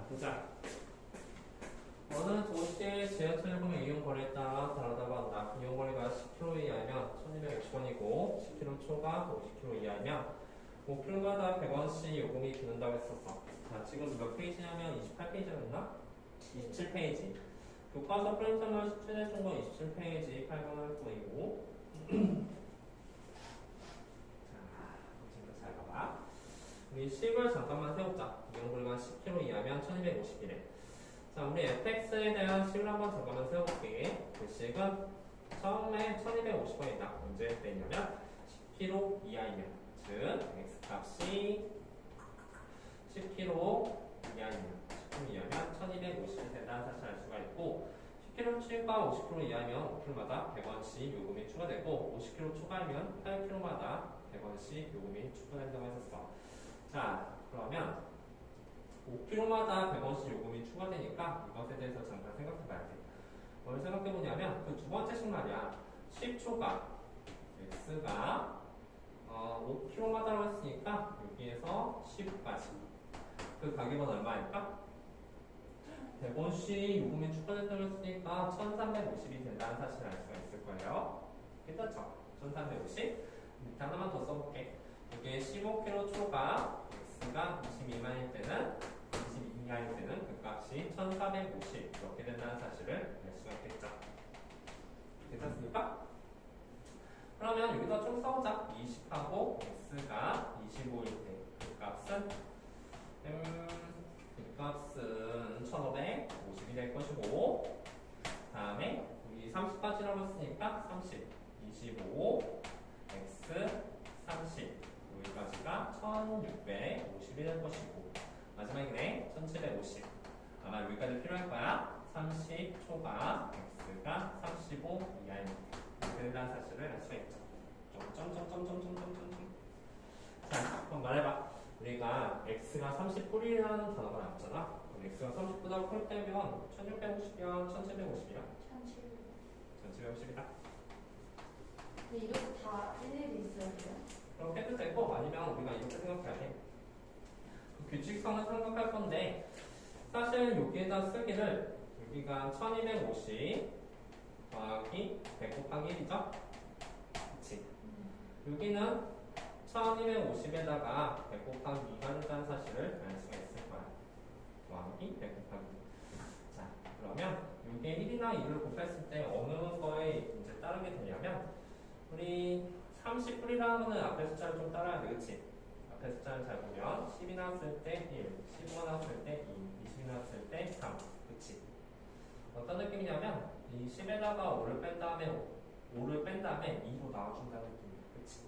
보자. 어느 도시의 지하철역을 이용거리에 따라 다르다고 한다. 이용거리가 10km 이하면 1260원이고 10km 초과 50km 이하면 5km마다 100원씩 요금이 드는다고 했었어. 자, 지금 몇 페이지냐면 28페이지였나? 27페이지. 교과서 프린터만 17회 총과 27페이지 8번 할 거이고. 자, 지금 잘 봐봐. 우리 10을 잠깐만 세우자. 이용거리가 10km 이하면 1250이래. 자, 우리 fx에 대한 식을 한번 잠깐만 세워볼게. 그 식은 처음에 1250원이다. 언제 때냐면 10km 이하이면, 즉 x값이 10km 이하이면 10km 이하면 1250이 된다는 사실을 알 수가 있고, 10km 추가 50km 이하면 5km마다 100원씩 요금이 추가되고 50km 초과이면 8km마다 100원씩 요금이 추가된다고 했었어. 자, 그러면 5km마다 100원씩 요금이 추가되니까 이것에 대해서 잠깐 생각해봐야 돼. 뭘 생각해보냐면 그 두 번째 식 말이야. 10초가 x가 5km마다라고 했으니까 여기에서 10까지 그 가격은 얼마일까? 100원씩 요금이 추가된다고 했으니까 1350이 된다는 사실을 알 수가 있을 거예요. 괜찮죠? 1350. 밑에 하나만 더 써볼게. 이게 15km 초과 x가 22만일 때는 22이하일 때는 그 값이 1450 이렇게 된다는 사실을 알 수가 있겠죠. 괜찮습니까? 그러면 여기서 좀 써보자. 20하고 x가 25일 때 그 값은 그 값은 1550이 될 것이고, 다음에 우리 30까지라고 했으니까 30, 25, x 30 여기까지가 1650이 될 것이고, 마지막이네. 1750. 아마 여기까지 필요할 거야. 30 초과 x가 35 이하입니다. 이렇게 된다는 사실을 알 수가 있죠. 점점점점점점점점. 자, 그럼 말해봐. 우리가 x가 30뿌리라는 단어가 나왔잖아. 그럼 x가 30보다 클 때면 1650이야, 1750이야? 1750이다. 근데 이렇게 다 일일이 있어야 돼요? 그렇게 해도 되고, 아니면 우리가 이렇게 생각해야 돼. 규칙성을 생각할 건데, 사실 여기에다 쓰기를 여기가 1250 더하기 100 곱하기 1이죠? 그치? 여기는 1250에다가 100 곱하기 2가 된다는 사실을 알 수가 있을 거야. 더하기 100 곱하기 2. 자, 그러면 여기에 1이나 2를 곱했을 때 어느 거에 이제 따르게 되냐면, 우리 30불이라는 거는 앞에 숫자를 좀 따라야 돼, 그치? 앞에 숫자를 잘 보면 10이 나왔을 때 1, 15가 나왔을 때 2, 20이 나왔을 때 3, 그치? 어떤 느낌이냐면 이 10에다가 5를 뺀 다음에 2로 나와준다는 느낌이야, 그치?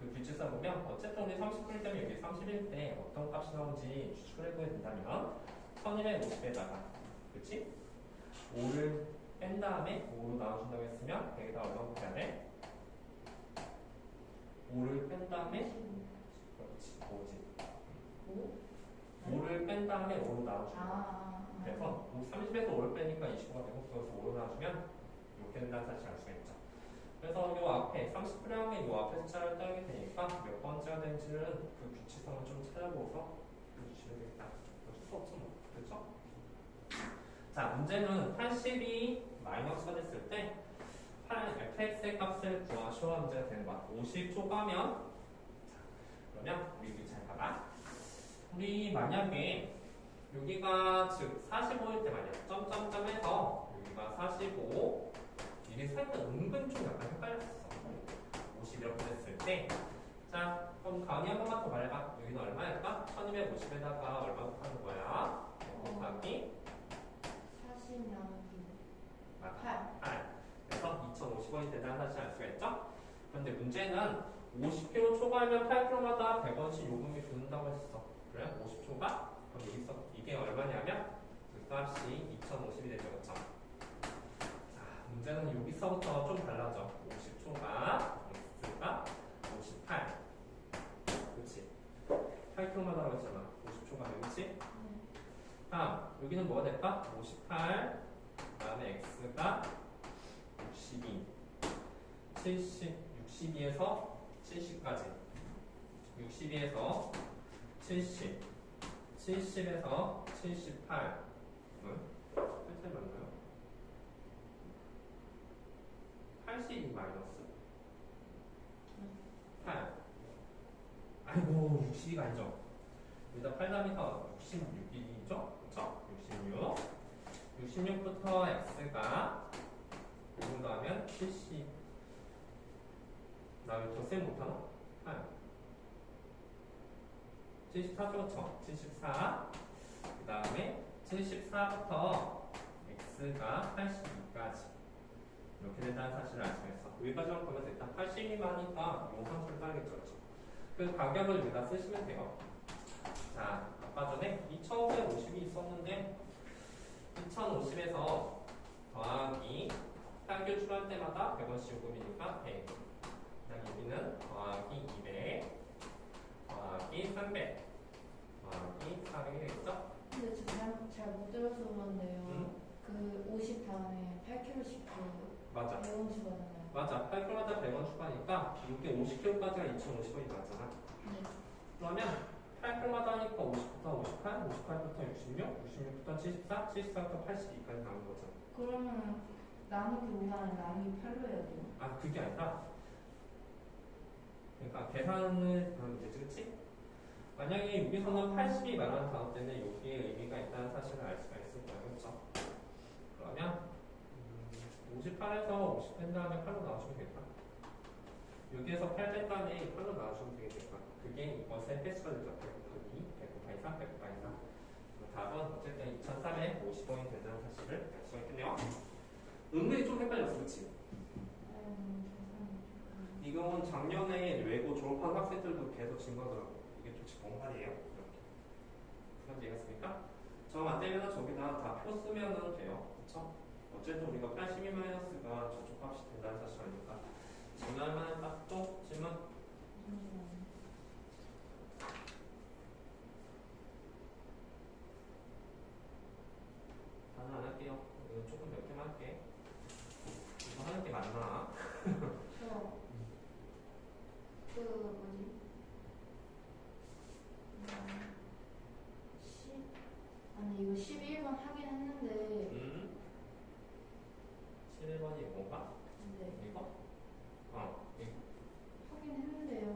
그 규칙상 보면 어쨌든 우리 30불 때문에 여기 30일 때 어떤 값이 나오는지 추측을 해보게 된다면 1250에다가, 그치? 5를 뺀 다음에 5로 나와준다고 했으면 여기다 얼마 곱해야 돼? 5를 뺀 다음에 그렇지, 5지. 5를 뺀 다음에 5로 나와주면 그래서 30에서 5를 빼니까 25가 되고, 그래서 5로 나와주면 이렇게 된다는 사실을 알 수가 있죠. 그래서 이 앞에 30분량에 이 앞에 숫자를 따르게 되니까 몇 번째가 되는지를 그 규칙성을 좀 찾아보고서 해주시면 되겠다. 어쩔 수 없죠, 뭐. 그렇죠? 자, 문제는 80이 마이너스가 됐을 때 fx의 값을 구하시오 문제가 되는 거야. 50 초과면, 그러면 우리 여기 잘 봐봐. 우리 만약에 여기가 즉 45일 때 말이야. 점점점에서 여기가 45, 이게 살짝 은근 좀 약간 헷갈렸어. 50 이렇게 됐을 때, 자, 그럼 가은이 한 번만 더 말해봐. 여기는 얼마일까? 1250에다가 얼마 곱하는 거야? 곱하기 40면 8. 그래서 2050원이 된다는 사실을 알 수가 있죠? 그런데 문제는 50km 초과하면 8km마다 100원씩 요금이 붙는다고 했어. 그래? 50초가? 그럼 여기서 이게 얼마냐면 그 값이 2050이 되죠. 그쵸? 자, 문제는 여기서부터 좀 달라져. 50초가 x가 58. 그치? 8km마다라고 했잖아. 50초가 그치? 다음 여기는 뭐가 될까? 58. 그 다음에 x가 62, 70, 62에서 70까지, 62에서 70, 70에서 78은 8차 맞나요? 82 마이너스 8. 아이고 62가 아니죠. 일단 8 더하니까 66이죠? 그쵸? 66. 66부터 x가 5 더하면 70. 나 왜 덧셈 못하나? 8. 74죠, 그쵸? 74. 그 다음에 74부터 x가 82까지. 이렇게 된다는 사실을 알 수가 있어. 여기까지만 보면 일단 82만 하니까 이 함수를 따르겠죠, 그쵸? 그 가격을 여기다 쓰시면 돼요. 자, 아까 전에 2550이 있었는데 2050에서 더하기 평균 출할 때마다 100원씩 요금이니까 100. 그다음 여기는 더하기 200 더하기 300 더하기 400이 되겠죠? 근데 저 잘못 들어서 그런데요. 그 50 다음에 8kg씩 맞아. 100원 추가잖아요. 맞아. 8kg마다 100원 추가니까 이게 50kg까지가 2,050원이 나왔잖아. 네. 그러면 8kg마다 하니까 50부터 58, 58부터 66, 66부터 74, 74부터 82까지 나오는 거잖아. 그러면 나누기 5만 나누기 8로 해야 돼요. 아, 그게 아니라 그러니까 계산을 하면 되지, 그치? 만약에 여기서는 80이 말하는 단어 때문에 여기에 의미가 있다는 사실을 알 수가 있을 거예요, 그렇죠? 그러면 58에서 50 뺀 다음에 8로 나와주면 되겠다. 여기에서 8 뺀 다음에 8로 나와주면 되겠다. 그게 이것의 횟수가 되죠. 192, 193, 194. 답은 어쨌든 2,350원이 된다는 사실을 알 수가 있겠네요. 은근히 좀 헷갈렸어, 그치? 이건 작년에 외고 졸업한 학생들도 계속 진 거더라고. 이게 도대체 뭔 말이에요? 이렇게. 그런 이해갔습니까? 정 안 되면 저기다 다 표 쓰면 돼요. 그쵸? 어쨌든 우리가 82-가 저쪽 값이 된다는 사실 아니까. 정리할만 했다. 또 질문? 다는 안 할게요. 이거 조금 몇 개만 할게. 이거 하는 게 맞나? 그 뭐지? 10 아니 이거 11번 하긴 했는데 11번이 뭐가? 네. 이거? 이거. 하긴 했는데요.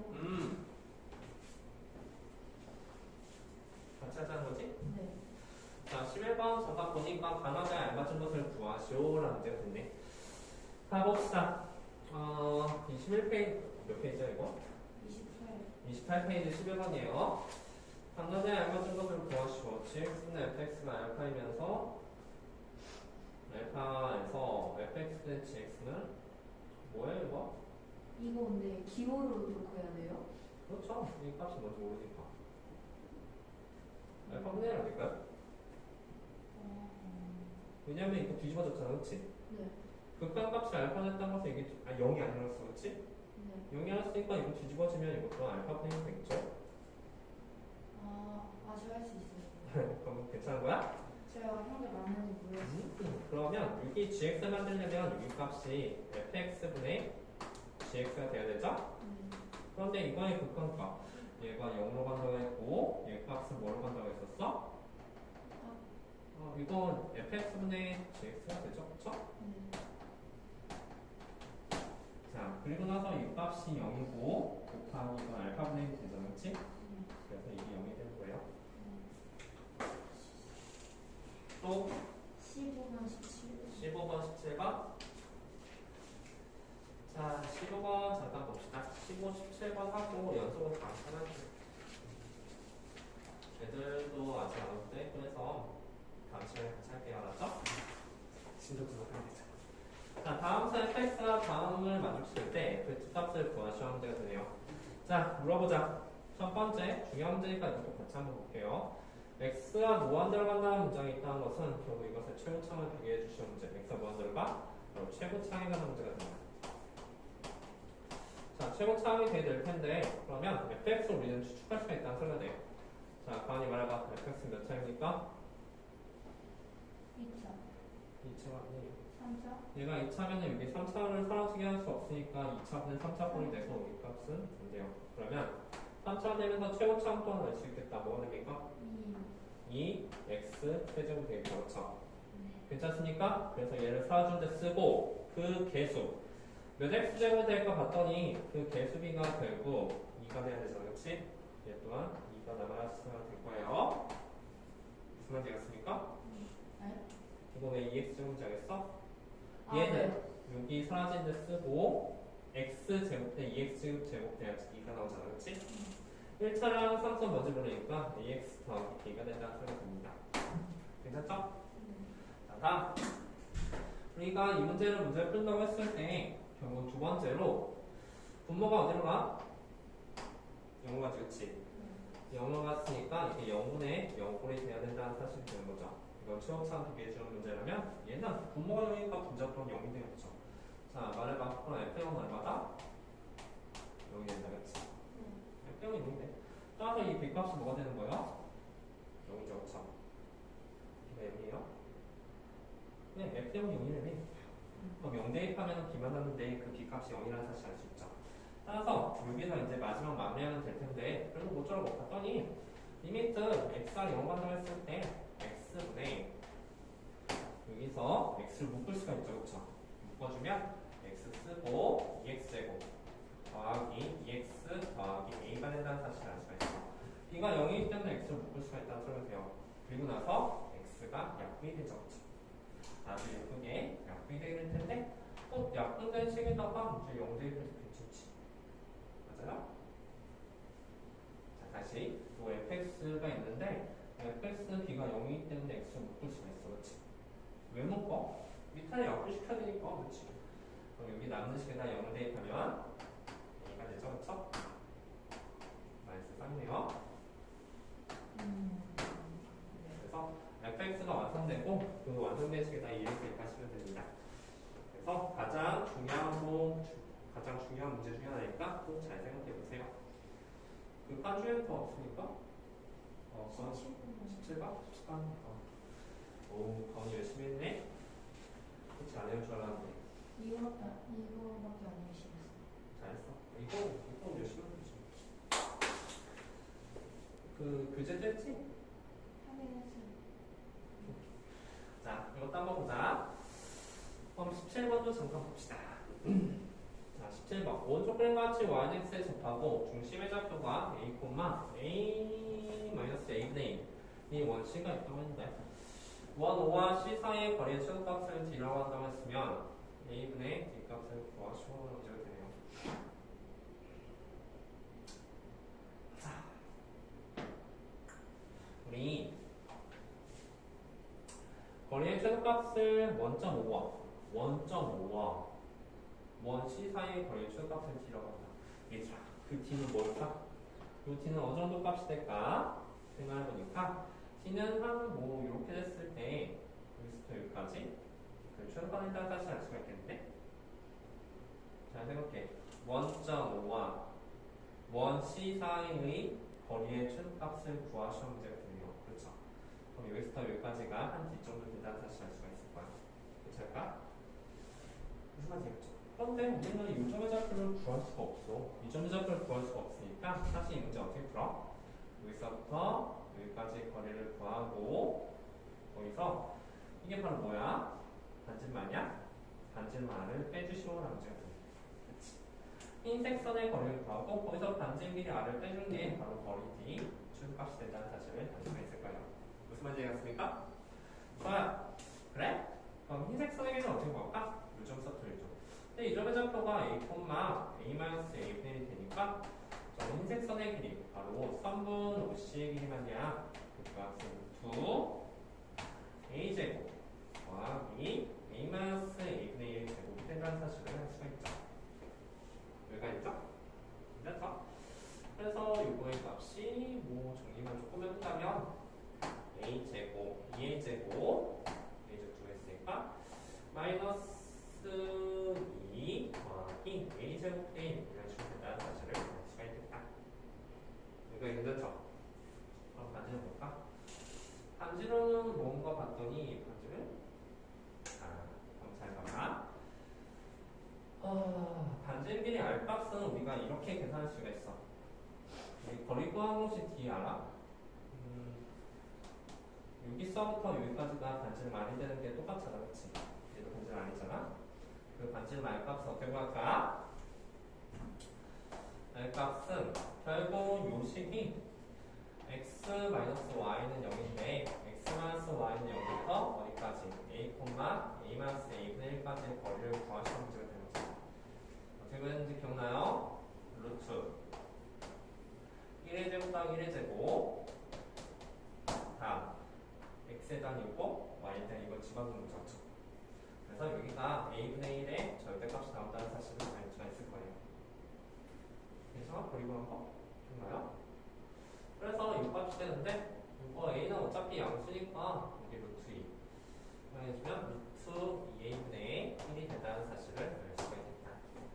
같이 하자는 거지? 네. 자, 11번 정답 보니까 가나다에 알맞은 것을 구하시오 라는 문제가 됐네. 가봅시다. 21페이지, 몇 페이지야 이거? 28. 28페이지 11번이에요. 가나다에 알맞은 것을 구하시오. gx는 fx가 알파이면서 알파에서 fx 대 gx는 뭐예요 이거? 이거 근데 기호로 놓고 해야 돼요? 그렇죠. 이 값이 뭔지 모르니까. 알파분의 1 아닐까요? 왜냐면 이거 뒤집어졌잖아, 그치? 네. 극한값이 알파냈다는 것은 이게 0이 아니라서 그치? 네. 0이 아니었으니까 이거 뒤집어지면 이것도 알파분의 1이 되겠죠? 저 할 수 있어요. 그럼 괜찮은 거야? 제가 한 게 맞는지 모르겠어요. 그러면 여기 gx 만들려면 여기 값이 fx분의 gx가 돼야 되죠? 그런데 이거의 극한값 얘가 0으로 간다고 했고 얘 값은 뭐로 간다고 했었어? 이건 fx분의 gx가 되죠? 그쵸? 자, 그리고 나서 이 값이 0이고 곱하기 이건 알파분의 1이 되잖아, 그치? 그래서 이게 0이 되는 거예요. 또 15번, 17번. 15번, 17번. 자, 15번 잠깐 봅시다. 15, 17번 하고 연속으로 다 하나씩. 애들도 아직 안 오는데 그래서 다음 시간에 같이 할게요. 알았죠? 진도 구독하면 되죠. 자, 다음 사 fx가 다음을 만족시킬 때 그 값을 구하시오 하면 되가 되네요. 자, 물어보자. 첫 번째, 중요한 문제니까 이것도 같이 한번 볼게요. x가 무한 들어간다는 문장이 있다는 것은 결국 이것의 최고차항을 비교해 주시는 문제. x가 무한 들어가? 그럼 최고차항에 관한 문제가 됩니다. 자, 최고차항이 돼야 될 텐데 그러면 fx를 우리는 추측할 수가 있다는 소리가 돼요. 자, 가만히 말해봐. fx 몇 차입니까? 2차. 2차 아니에요. 3차. 얘가 2차면 여기 3차를 사라지게 할 수 없으니까 2차분의 3차분이 돼서 여기 값은 안 돼요. 그러면 3차 되면서 최고차항 또한 알 수 있겠다. 뭐가 됩니까? 2 x x 세제곱 되겠죠. 그렇죠? 괜찮습니까? 그래서 얘를 사라진 데 쓰고 그 개수 몇 x제곱이 될까 봤더니 그 개수비가 결국 2가 돼야 되죠. 그렇지? 얘 또한 2가 남아있으면 될 거예요. 무슨 말인지 알겠습니까? 네? 이거 왜 2x제곱인지 알겠어? 아, 얘는 네. 여기 사라진 데 쓰고 x제곱 대 2x제곱 돼야지 2가 나오잖아. 그렇지? 1차랑 3선 먼저 보내니까 ax 더하기 b가 된다는 소리가 됩니다. 괜찮죠? 자, 다음 우리가 이 문제를 푼다고 했을 때 결국 두 번째로 분모가 어디로 가? 0로 가지. 그치? 0로 갔으니까 이게 0분의 0꼴이 돼야 된다는 사실이 되는 거죠. 이건 최우선 비교해주는 문제라면 얘는 분모가 0이니까 분자표는 0이 되겠죠. 자, 말해봐. 그럼 F0은 얼마다? 0이 된다. 그치? F0이 0이 돼. 따라서 이 B값이 뭐가 되는 거예요? 0이죠. 그쵸? B가 0이에요? 네, F0이 0이라네. 그럼 0 대입하면 B만 하는데 그 B값이 0이라는 사실 알 수 있죠. 따라서 여기서 이제 마지막 마무리하면 될 텐데 그래도 모쪼록 봤더니 리미트 x가 0 간다고 했을 때 x분의 여기서 x를 묶을 수가 있죠. 그쵸? 묶어주면 x 쓰고 2x제곱 더하기 2x 더하기 a가 된다는 사실을 알 수가 있어. b가 0이기 때문에 x를 묶을 수가 있다는 소리가 돼요. 그리고 나서 x가 약분이 되죠. 그쵸? 아주 예쁘게 약분이 되게 될 텐데 약분된 식에다가 이제 0 대입해서 괜찮지. 맞아요? 자, 다시 또 fx가 있는데 fx는 b가 0이기 때문에 x를 묶을 수가 있어. 그렇지? 왜 묶어? 밑에 약분시켜야 되니까. 그렇지? 그럼 여기 남는 식에다 0을 대입하면 a가 되죠. 그렇죠? 마이너스 3이네요. 그래서 fx가 완성되고 그 완성된 식에다 2x 대입하시면 됩니다. 그래서 가장 중요한 문제 중에 하나니까 꼭 잘 생각해 보세요. 그 칸중에는 더 없으니까 17번? 13번? 오, 가은이 열심히 했네? 그렇지 안 해올 줄 알았는데 이거밖에 안 열심히 잘했어. 이거 열심히 했지. 그 교재도 했지? 하긴 했어요. 자, 이것도 한번 보자. 그럼 17번도 잠깐 봅시다. 자, 17번. 오른쪽 그림과 같이 yx에 접하고 중심의 좌표가 a,a-a분의 1이 원C가 있다고 했는데 원 O와 C 사이의 거리의 최소값을 D라고 한다고 했으면 a분의 D값을 구하시오 문제가 되네요. 자, 우리 거리의 최소값을 1.5와 원 C 사이의 거리의 최소값을 D라고 한다. 얘들아, 그 D는 뭘까? 그 D는 어느 정도 값이 될까? 생각해보니까 D는 한 이렇게 됐을 때 여기서부터 여기까지 그 최소값을 일단 다시 알 수가 있겠는데? 잘 생각해. 1.5와 원 C 사이의 거리의 최소값을 구하시오 문제가 되네요. 그렇죠? 그럼 여기서부터 여기까지가 한 D 정도 된다는 사실 알 수가 있을 거야. 괜찮을까? 무슨 말인지 알겠죠? 그런데 우리는 이 점의 좌표를 구할 수가 없어. 이 점의 좌표를 구할 수가 없으니까 사실 이 문제 어떻게 풀어? 여기서부터 여기까지 거리를 구하고 거기서 이게 바로 뭐야? 반지말이야? 반지말을 빼주시오라는 문제가 됩니다. 그치? 흰색 선의 거리를 구하고 거기서 반지 길이 r을 빼준 게 바로 거리 d 최소값이 된다는 사실을 알 수가 있을 거예요. 무슨 말인지 알겠습니까? 좋아요. 그래? 그럼 흰색 선의 길이는 어떻게 구할까? 요점 서툴죠. 근데 이 점의 좌표가 a,a-a분의 1이 되니까 저 흰색 선의 길이 바로 3분 5c의 길이만이야. 그 값은 2a제곱 더하기 a-a분의 1 제곱이 된다는 사실을 알 수가 있죠. 여기가 있죠? 됐죠? 그래서 이거의 값이 정리만 조금 해본다면 a제곱 2a제곱 a제곱 2 했으니까 마이너스 2 더하기 a제곱 대 1 이런 식으로 된다는 사실을 알 수가 있겠다. 이거 괜찮죠? 그럼 반지는 뭘까? 반지로는 뭔가 봤더니 반지는 그럼 잘 봐봐. 반지의 길이 R값은 우리가 이렇게 계산할 수가 있어. 거리 구하는 것이 D 알아? 여기서 여기서부터 여기까지가 반지름 많이 되는 게 똑같잖아, 그치? 얘도 반지름 아니잖아? 그 반지름 R값은 어떻게 구할까? R값은 결국 요 식이 x-y는 0인데 x-y는 0부터 어디까지? a, a-a분의 1까지의 거리를 구하시는 문제가 되는 거죠. 어떻게 그랬는지 기억나요? 루트 1의 제곱당 1의 제곱 다음 x에 대한 이거 y에 대한 이거 집어넣는 거죠. 그래서 여기가 a분의 1의 절대값이 나온다는 사실을 알 수가 있을 거예요. 그래서 버리고 한 거 기억나요? 그래서 이 값이 되는데 이거 a는 어차피 양수니까 여기 루트 2 해주면 루트 2a분의 1이 된다는 사실을 알 수가 있겠다.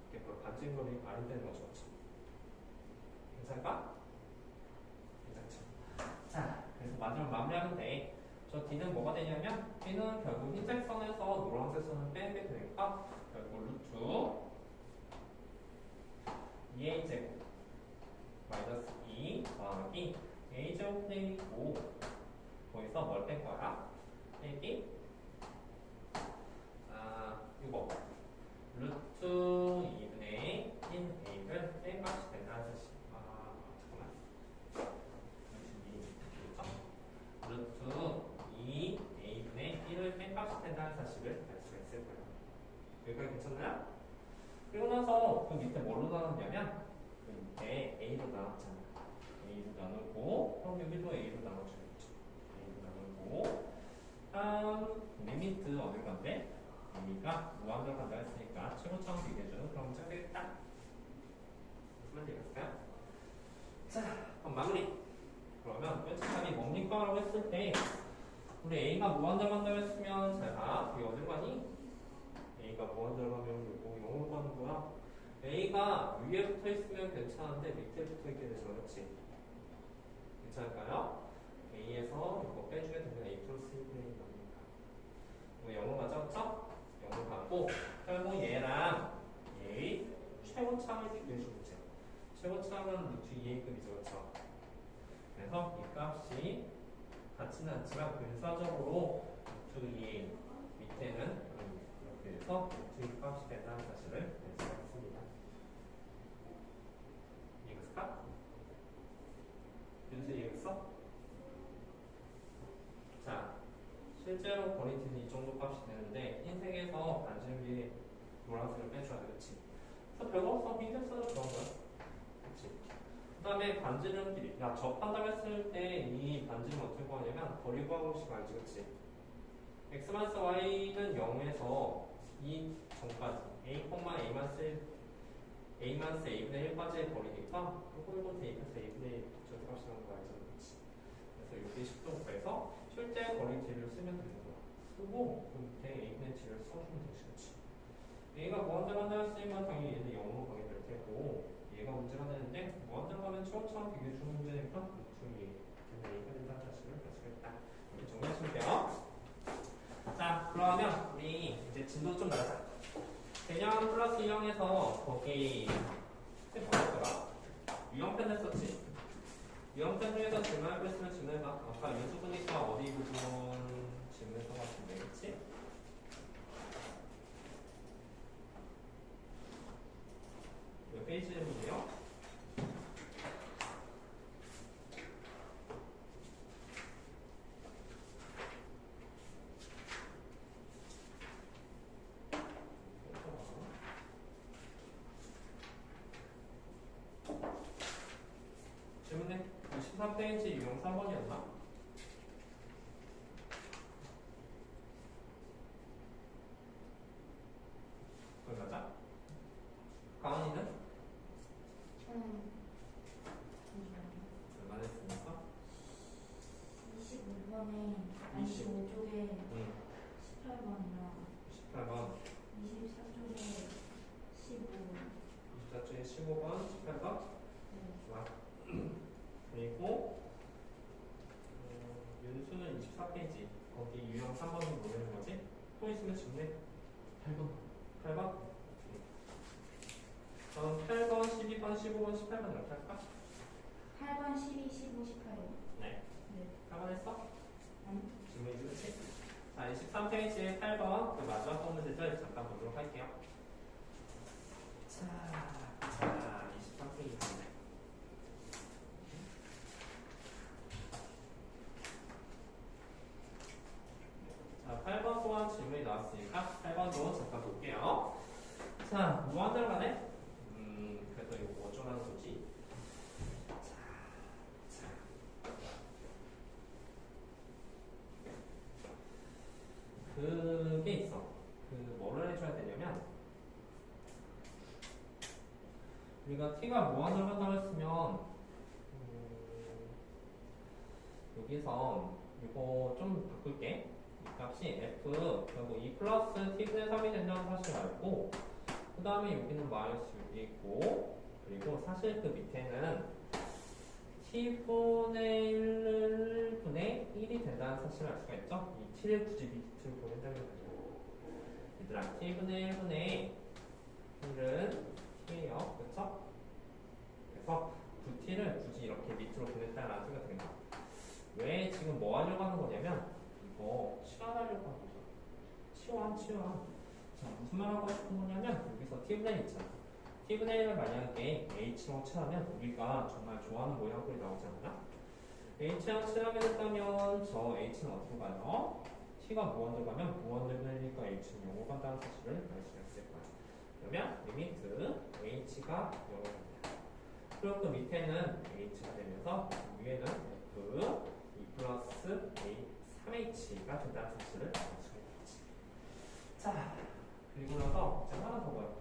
이게 바로 반증거리 말이 되는 거죠. 괜찮을까? 괜찮죠. 자, 그래서 마지막 마무리하면 돼. 저 D는 뭐가 되냐면 D는 결국 흰색 선에서 노란색 선을 빼게 되니까 결국 루트 2a제곱 마이너스 2 더하기 a제곱 플레이 5 거기서 뭘 뺀 거야? 빼기 이거 루트 2분의 1 a를 뺀 값이 된다는 사실. 잠깐만. 루트 2 a분의 1을 뺀 값이 된다는 사실을 알 수가 있을 거예요. 여기까지 괜찮나요? 그리고 나서 그 밑에 뭘로 나눴냐면 그 밑에 a로 나눴잖아. a로 나누고 그럼 여기도 a로 나눠줘야죠. a로 나누고 다음 리미트 어딜 건데? a가 무한대로 간다 했으니까 최고차원 비교해주는 그런 문제가 되겠다. 무슨 말인지 알겠어요? 자, 그럼 마무리. 그러면 뾰족함이 뭡니까? 라고 했을 때 우리 a가 무한대로 간다고 했으면 잘 봐. 이게 어딜 가니? a가 무한대로 가면 이거 0으로 가는 거야. a가 위에 붙어 있으면 괜찮은데 밑에 붙어 있게 되죠. 그렇지? 괜찮을까요? a에서 이거 빼주게 되면 a 플러스 1분의 1이 나옵니다. 이거 0으로 가죠? 그렇죠? 0으로 가고 결국 얘랑 얘의 최고차항을 비교해주면 문제. 최고차항은 루트 2a급이죠. 그렇죠? 그래서 이 값이 같지는 않지만 근사적으로 루트 2a 밑에는 이렇게 해서 루트 2 값이 된다는 사실을 알 수가 있습니다. 이해했을까? 윤수 이해했어? 자, 실제로 거리티는 이 정도 값이 되는데 흰색에서 반지름이 노란색을 빼줘야 되겠지. 그래서 별거 없어. 흰색 써도 그런 거야. 그치? 그 다음에 반지름끼리 접한다고 했을 때 이 반지름 어떻게 구하냐면 거리 구하고식 알지? 그치? x-y는 0에서 이 전까지 a,a-a분의 1까지의 거리니까 이거 대입해서 a분의 1 절대값이 나오는 거 알잖아. 그치? 그래서 여기 식도 구해서 실제 거리 D를 쓰면 되는 거야. 쓰고 그 밑에 a분의 D를 써주면 되지. 그치? a가 무한대로 한다 했으면 당연히 얘는 0으로 가게 될 테고 얘가 문제가 되는데 무한대로 가면 최고차원 비교해 주는 문제니까 루트 2 a가 된다는 사실을 알 수가 있다. 이렇게 정리하시면 돼요. 자, 그러면 우리 이제 진도 좀 나가자. 개념 플러스 1형에서 거기 뭐였더라? 유형편 했었지? 유형편 중에서 질문할 거 있으면 질문해봐. 아까 윤수분이가 어디 부분 질문했던 것 같은데, 그치? 몇 페이지 질문이에요? 질문해. 23페이지 유형 3번이었나? 거기 가자. 가은이는? 얼마나 했습니까? 25번에 아니 25쪽에 18번이랑 18번, 24쪽에 15. 24쪽에 15번, 18번? 네. 좋아. 그리고 윤수는 24페이지 거기 유형 3번이 뭐라는 거지? 또 있으면 질문해. 8번. 8번? 그럼 8번, 12번, 15번, 18번 이렇게 할까? 8번, 12, 15, 18요. 네. 네. 8번 했어? 아니. 질문이지? 자, 23페이지에 8번 그 마지막 동문제들 잠깐 보도록 할게요. 자, 23페이지. 자, 8번 또한 질문이 나왔으니까 8번도 잠깐 볼게요. 자, 무한대로 가네? 그래서 이거 뭐 어쩌라는 거지? 자. 그게 있어. 그 뭐를 해줘야 되냐면 우리가 t가 무한대로 간다고 했으면 여기서 이거 좀 바꿀게. 이 값이 f 그리고 2 플러스 t분의 3이 된다는 사실 알고 그 다음에 여기는 마이너스 6이 있고 그리고 사실 그 밑에는 t분의 1분의 1이 된다는 사실을 알 수가 있죠? 이 t를 굳이 밑으로 보낸다는 거죠. 얘들아, t분의 1분의 1은 t예요. 그쵸? 그래서 그 t를 굳이 이렇게 밑으로 보낸다는 생각이 듭니다. 왜 지금 뭐 하려고 하는 거냐면 이거 치환하려고 하는 거죠. 치환. 자, 무슨 말 하고 싶은 거냐면 여기서 t분의 1 있잖아. t분의 1을 만약에 h로 칠하면 우리가 정말 좋아하는 모양꼴이 나오지 않나? h랑 칠하게 됐다면 저 h는 어디로 가요? t가 무한대로 가면 무한대로 되니까 h는 0로 간다는 사실을 알 수가 있을 거야. 그러면 리미트 h가 0로 갑니다. 그리고 그 밑에는 h가 되면서 위에는 f 2 플러스 a 3h가 된다는 사실을 알 수가 있겠지. 자, 그리고 나서 이제 하나 더 봐요.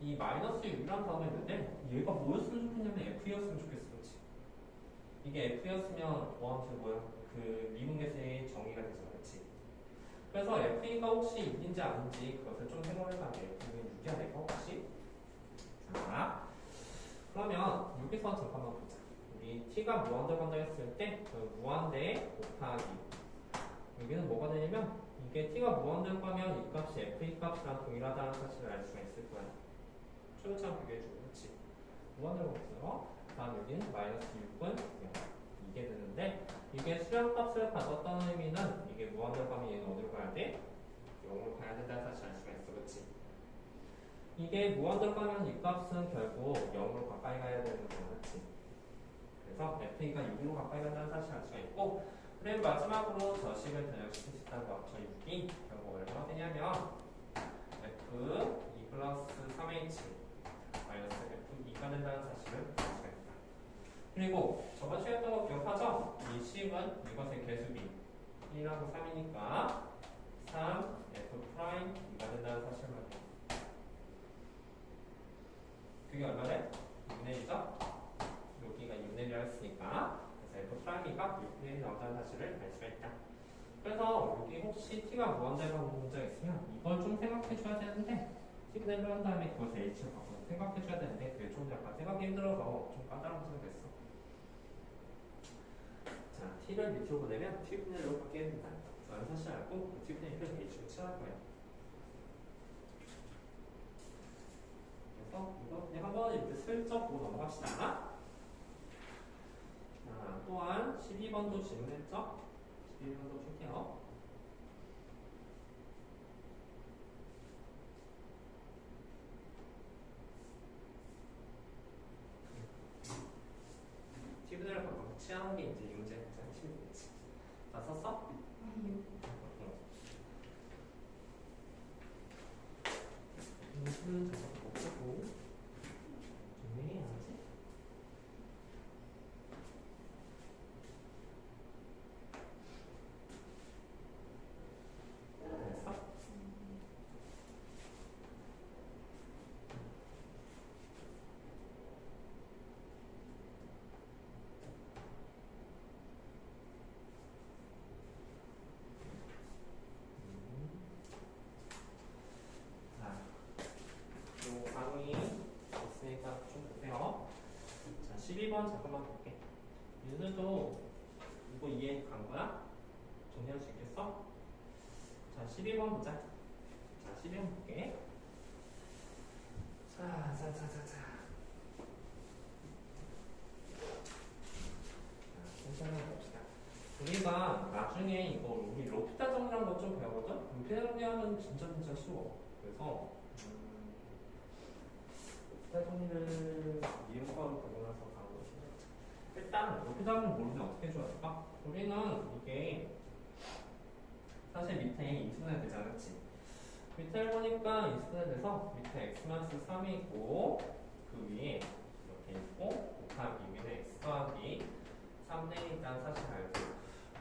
이 마이너스 6이라는 단어가 있는데 얘가 뭐였으면 좋겠냐면 f였으면 좋겠어. 그렇지? 이게 f였으면 뭐한테 뭐야? 그 미분계수의 정의가 되잖아. 그렇지? 그래서 f가 혹시 6인지 아닌지 그것을 좀 생각해봐야 돼. f는 6이야 내가 혹시? 자, 그러면 여기서 잠깐만 보자. 우리 t가 무한대로 간다 했을 때 무한대 곱하기 여기는 뭐가 되냐면 이게 t가 무한대로 가면 이 값이 f 값이랑 동일하다는 사실을 알 수가 있을 거야. 초록창 비교해주고, 그렇지? 무한대로 갔어요. 다음 여기는 마이너스 6은 0. 이게 되는데 이게 수량값을 가졌다는 의미는 이게 무한대로 가면 얘는 어디로 가야 돼? 0으로 가야 된다는 사실 알 수가 있어, 그렇지? 이게 무한대로 가면 이 값은 결국 0으로 가까이 가야 되는 거야, 그렇지? 그래서 f가 6으로 가까이 간다는 사실 알 수가 있고 그리고 마지막으로 저 식을 변형시킬 수 있다는 거. 저 6이 결국 얼마나 되냐면 f 2 플러스 3h 마이너스 f2가 된다는 사실을 알 수가 있다. 그리고 저번 시간에 했던 거 기억하죠? 이 식은 이것의 개수비 1하고 3이니까 3 f'2가 된다는 사실을 말해요. 그게 얼마 돼? 6분의 1이죠? 여기가 6분의 1이라고 했으니까 그래서 f'2가 6분의 1이 나온다는 사실을 알 수가 있다. 그래서 여기 혹시 t가 무한대로 가는 문제가 있으면 이걸 좀 생각해 줘야 되는데 t분의 1로 한 다음에 그것을 h로 바꿔서 생각해 줘야 되는데 그게 좀 약간 생각이 힘들어서 좀 까다로운 문제가 됐어. 자, t를 밑으로 보내면 t분의 1로 바뀌게 된다. 라는 사실 알고 그 t분의 1을 h로 칠할 거예요. 그래서 이거 그냥 한번 이렇게 슬쩍 보고 넘어갑시다. 자, 또한 12번도 질문했죠? 12번도 풀게요. t분의를 바꿔서 취하는 게 이제 이 문제 가장 힘이 되겠지. 다 썼어? 잠깐 보고 정리해야지. 됐어? 자, 요 강의 있으니까 좀 보세요. 자, 12번 잠깐만 볼게. 얘들도 이거 이해 간 거야? 정리할 수 있겠어? 자, 12번 보자. 자, 12번 볼게. 자. 자, 천천히 봅시다. 우리가 나중에 이거 우리 로피타 정리한 거 좀 배우거든? 로피타 정리하면 진짜 쉬워. 그래서 로피타 정리를 이용과로 적용해서 가는 것이 일단 로피타를 모르면 어떻게 해줘야 될까? 우리는 이게 사실 밑에 인수분해 되지 않았지? 밑에 보니까 인수분해 돼서 밑에 x-3이 있고 그 위에 이렇게 있고 곱하기 위에 x 더하기 3대 있다는 사실 알고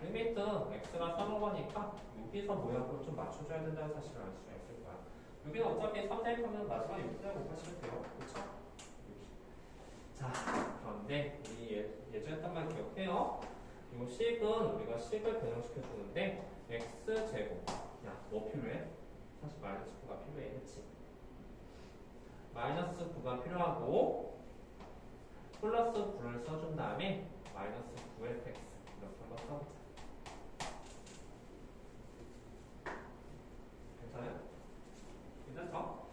리미트 x가 3로 가니까 여기서 모양을 좀 맞춰줘야 된다는 사실을 알 수가 있을 거야. 여기는 어차피 3대 하면 마지막에 6대 곱하시면 돼요. 그쵸? 자, 그런데 우리 예전에 했던 말 기억해요? 이 식은 우리가 식을 변형시켜 주는데 x제곱 야, 뭐 필요해? 사실 마이너스 9가 필요해, 그치? 마이너스 9가 필요하고 플러스 9를 써준 다음에 마이너스 9fx 이렇게 한번 써보자. 괜찮아요? 괜찮죠?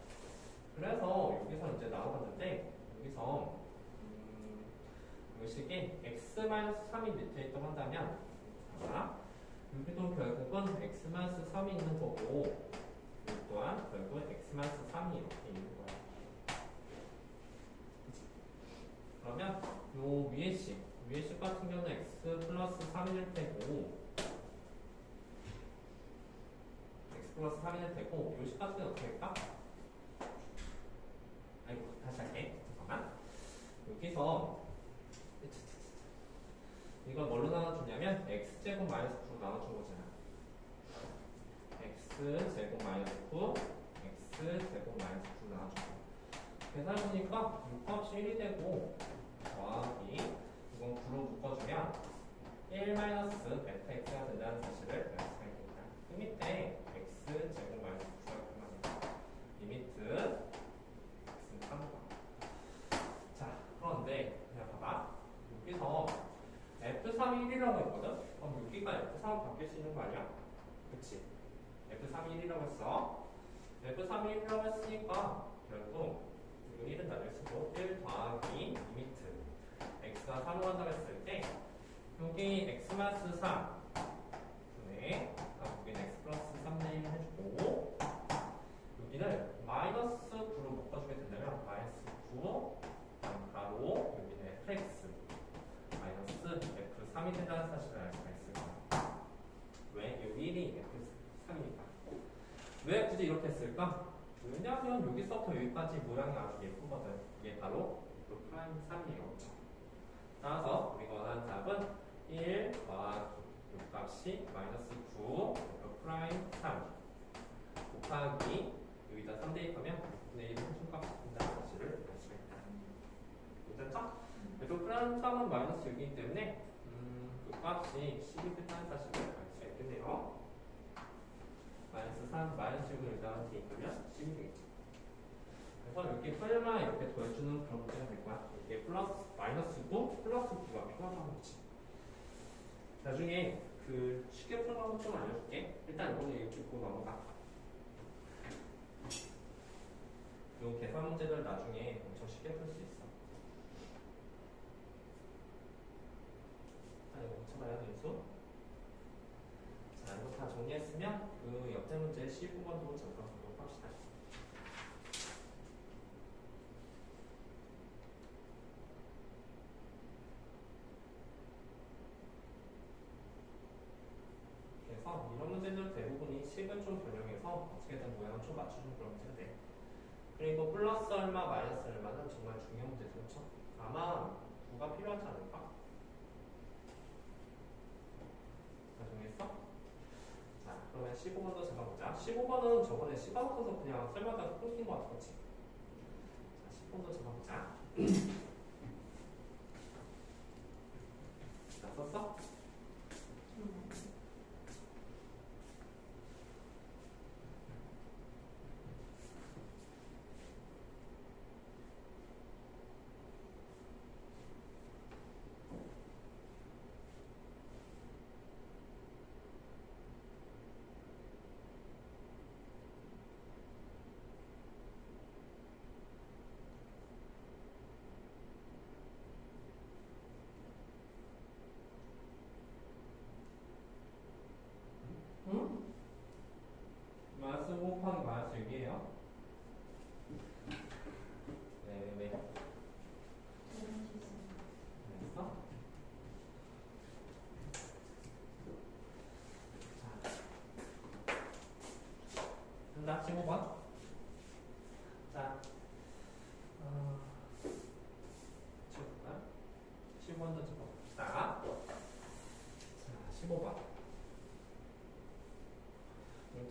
그래서 여기서 이제 나와봤는데 여기서 이 식이 x-3이 밑에 있다고 한다면 자, 여기도 결국은 x-3이 있는 거고 이 또한 결국 x-3이 이렇게 있는 거야. 그러면 요 위에 식 같은 경우는 x 플러스 3일 테고 x 플러스 3일 테고 요 식 같은 경우는 어떻게 할까? 아이고 다시 할게. 잠깐만. 여기서 이걸 뭘로 나눠주냐면 x제곱 마이너스 9로 나눠준 거잖아. x제곱 마이너스 9 x제곱 마이너스 9로 나눠준 거. 계산해보니까 6값이 1이 되고 더하기 이건 9로 묶어주면 1 마이너스 베타 x가 된다는 사실을 알 수가 있겠다. 그 밑에 x제곱 마이너스 9가 그만이다. 리미트 x는 3과. 자, 그런데 그냥 봐봐. 여기서 F3이 1이라고 했거든? 그럼 여기가 F3로 바뀔 수 있는 거 아니야? 그치? F3이 1이라고 했어. F3이 1이라고 했으니까 결국 이거 1은 나중에 쓰고 1 더하기 리미트 x가 3으로 한다고 했을 때 여기 x-3 분의 여기는 x 플러스 3대 1 해주고 여기를 마이너스 9로 묶어주게 된다면 마이너스 9 가로 여기는 fx 마이너스 f3이 된다는 사실을 알 수가 있을 거야. 왜? 여기 1이 f3이니까. 왜 굳이 이렇게 했을까? 왜냐하면 여기서부터 여기까지 모양이 아주 예쁘거든. 이게 바로 루프라임 3이에요. 그쵸? 따라서 우리가 원하는 답은 1 더하기 값이 마이너스 9 루프라임 3 곱하기 여기다 3 대입하면 6분의 1 평균값이 된다는 사실을 알 수가 있다. 괜찮죠? 루프라임 3은 마이너스 6이기 때문에 그 값이 10이 된다는 사실을 알 수가 있겠네요. 마이너스 3, 마이너스 6을 여기다 대입하면 10이 되겠죠. 그래서 이렇게 설마 이렇게 더해주는 그런 문제가 될 거야. 이게 플러스, 마이너스 9, 플러스 9가 필요하다는 거지. 나중에 그 쉽게 푸는 방법 좀 알려줄게. 일단 이거는 이렇게 보고 넘어가. 요 계산 문제들 나중에 엄청 쉽게 풀 수 있어. 자, 이거 고쳐봐요, 인수. 자, 이거 다 정리했으면 그 옆에 문제 19번도 잠깐 보도록 합시다. 그래서 이런 문제들 대부분이 식을 좀 변형해서 어떻게든 모양을 좀 맞추는 그런 문제가 돼. 그리고 플러스 얼마, 마이너스 얼마는 정말 중요한 문제죠. 그렇죠? 아마 9가 필요하지 않을까? 다 정리했어? 자, 그러면 15번도 잡아보자. 15번은 저번에 씹어서 그냥 썰마다 끊긴 것 같아, 그치? 자, 10번도 잡아보자. 자, 썼어?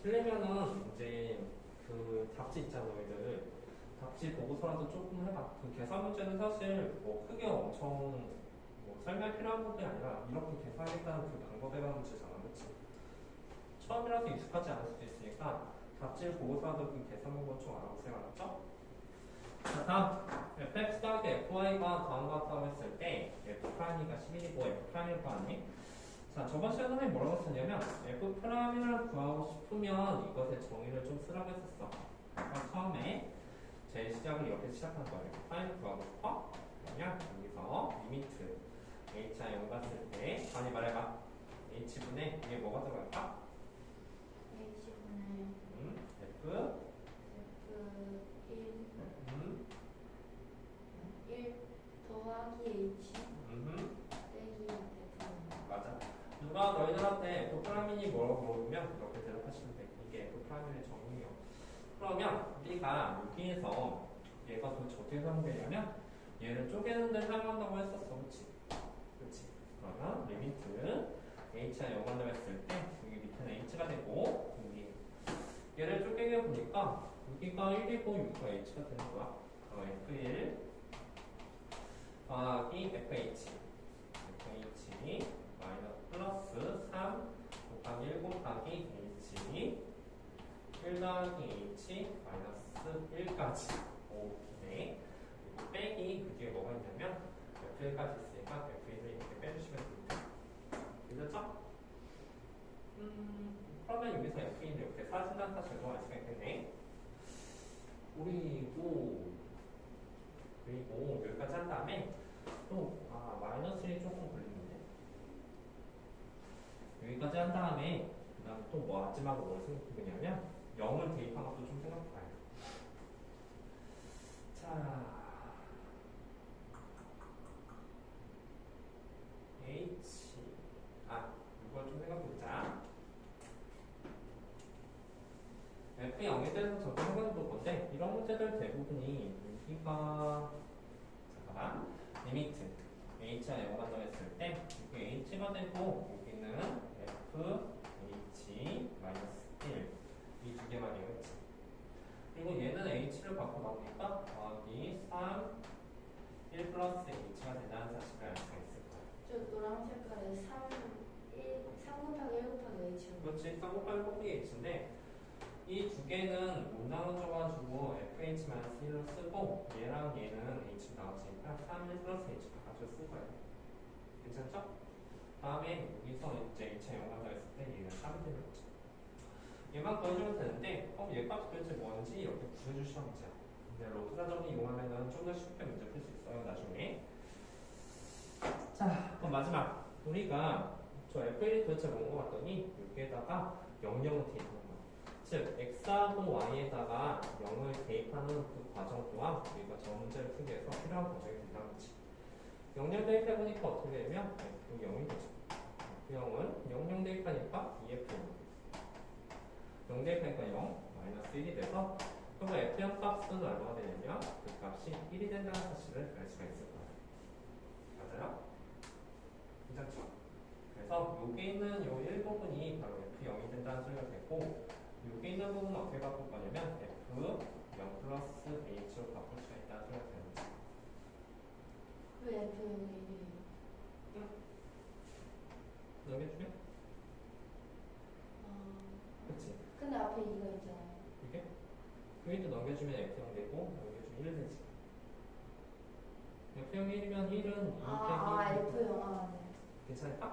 틀리면은 이제 그 답지 있잖아, 너희들. 답지 보고서라도 조금 해봐. 그 계산 문제는 사실 뭐 크게 엄청 뭐 설명 필요한 부분이 아니라 이렇게 계산하겠다는 그 방법에 관한 문제잖아, 그치? 처음이라서 익숙하지 않을 수도 있으니까 답지 보고서라도 그 계산 방법 좀 알아보세요, 알았죠? 자, 다음 fx 더하기 fy가 다음과 같다고 했을 때 f'이가 11이고 f'을 구하네. 자, 저번 시간에 뭐라고 했었냐면 f'을 구하고 싶으면 이것의 정의를 좀 쓰라고 했었어. 그래서 처음에 제 시작을 이렇게 시작한 거예요. f'을 구하고 싶어? 그러면 여기서 리미트 h가 0 갔을 때 많이 말해봐. h분의 이게 뭐가 들어갈까? H분의 f F1 음, 1 더하기 H 음, 빼기 F 맞아. 누가 너희들한테 f'이 뭐라고 물어보면 이렇게 대답하시면 돼. 이게 f'의 정의예요. 그러면 우리가 여기에서 얘가 도대체 어떻게 사용되냐면 얘를 쪼개는 데 사용한다고 했었어. 그치? 그치? 그러면 리미트 h가 0 한다고 했을 때 여기 밑에는 h가 되고 여기 얘를 쪼개게 보니까 여기가 1이고 여기가 h가 되는 거야. f1 더하기 fh 마이너스 플러스 3 곱하기 1 곱하기 h 1 더하기 h 마이너스 1까지 오케이. 그리고 빼기 그 뒤에 뭐가 있냐면 f1까지 있으니까 f1을 이렇게 빼주시면 됩니다. 됐죠? 그러면 여기서 f는 이렇게 사라진다는 사실을 알 수가 있겠네. 그리고 여기까지 한 다음에 또 마이너스 1이 조금 걸리는데 여기까지 한 다음에 그 다음에 또 뭐 마지막으로 뭘 생각해보냐면 0을 대입한 것도 좀 생각해봐요. 자, 이걸 좀 생각해보자. F0에 대해서 적용해볼 건데 이런 문제들 대부분이 여기가 잠깐만 리미트 h가 0 한다고 했을 때 여기 h가 되고 여기는 fh 마이너스 1 이 두 개만이에요. 그치? 그리고 얘는 h를 바꿔 나오니까 더하기 3 1 플러스 h가 된다는 사실을 알 수가 있을 거예요. 저 노란 색깔에 3 곱하기 1 곱하기 H 그렇지. 3 곱하기 1 곱하기 h인데 이 두 개는 못 나눠줘가지고 fh-1로 쓰고 얘랑 얘는 h 나왔으니까 3 1 플러스 h 바꿔서 쓴 거예요. 괜찮죠? 다음에 여기서 이제 h가 0 한다고 했을 때 얘는 3이 되는 거죠. 얘만 구해주면 되는데 얘 값이 도대체 뭔지 이렇게 구해주시면 문제야. 근데 로프사정을 이용하면 좀 더 쉽게 문제 풀 수 있어요. 나중에. 자, 그럼 마지막 우리가 저 f1이 도대체 뭔가 봤더니 여기에다가 00을 대입하는 거야. 즉 x하고 y에다가 0을 대입하는 그 과정 또한 우리가 저 문제를 풀기 위해서 필요한 과정이 된다는 거지. 00 대입해보니까 어떻게 되면 f0이 되죠. f0은 00 대입하니까 2f0 0 대입하니까 0 마이너스 1이 돼서 그럼 f0 값은 얼마가 되냐면 그 값이 1이 된다는 사실을 알 수가 있을 거예요. 맞아요? 괜찮죠? 그래서 여기 있는 요 일부분이 바로 f0이 된다는 소리가 되고 여기 있는 부분은 어떻게 바꿀 거냐면 f0 플러스 h로 바꿀 수가 있다는 소리가 되는 거죠. 왜 F0이 넘겨주면? 그치? 근데 앞에 2가 있잖아요. 이게? 여기도 넘겨주면 f0 되고 넘겨주면 1 되지. f0 1이면 1은 2 F0 네. 괜찮을까?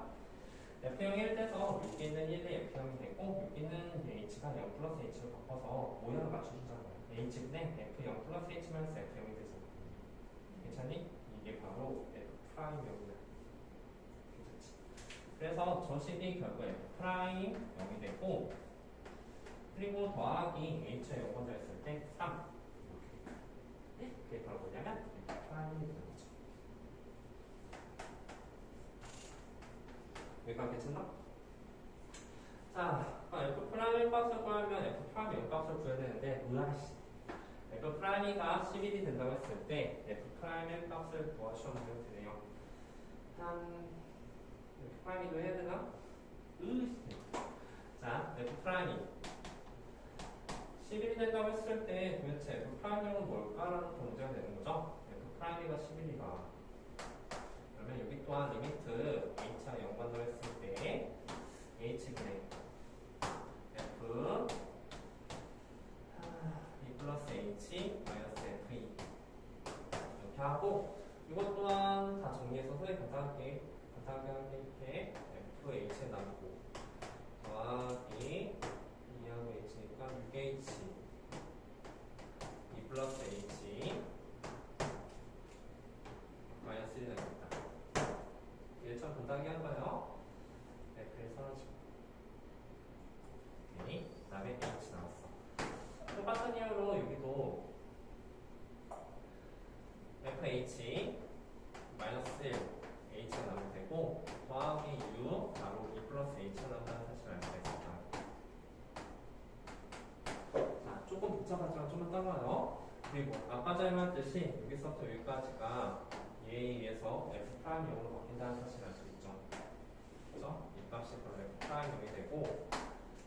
f0 1 돼서 여기 있는 1이 f0이 되고 여기 있는 h가 0 플러스 h로 바꿔서 모양을 맞춰주잖아요. h분의 f0 플러스 h 마이너스 f0이 되잖아. 괜찮니? 이게 바로 f'0이야. 괜찮지? 그래서 저 식이 결국 f'0이 되고 그리고 더하기 h가 0 먼저 했을 때 3 이렇게 그게 바로 뭐냐면 f'이 되는 거죠. 여기까지 괜찮나? 자, f'1 값을 구하면 f'0 값을 구해야 되는데 으아씨 f'이가 11이 된다고 했을 때 f'의 값을 구하시면 되네요. 한 f'이도 해야 되나? 자, f'이 11이 된다고 했을 때 도대체 F 프라임은 뭘까라는 또 문제가 되는 거죠. F 프라임이가 11이가. 그러면 여기 또한 리미트 h와 연관도 했을 때 h분의 f e 플러스 h 마이너스 f2 이렇게 하고 이것 또한 다 정리해서 소리 간단하게 이렇게 f h에 나누고 더하기 2하고 h니까 6h 2 플러스 h 마이너스 1이 나옵니다. 이게 참 간단하게 한 거예요. f에 사라지고 오케이. 그 다음에 h 나왔어. 똑같은 이유로 여기도 fh 마이너스 1 h가 나오면 되고 더하기 u 바로 2 플러스 h가 나온다는 사실을 알 수가 있습니다. 자, 조금 복잡하지만 좀만 따라와요. 그리고 아까 설명했듯이 여기서부터 여기까지가 얘에 의해서 f 프라임 0으로 바뀐다는 사실을 알 수 있죠. 그죠? 이 값이 바로 f 프라임 0이 되고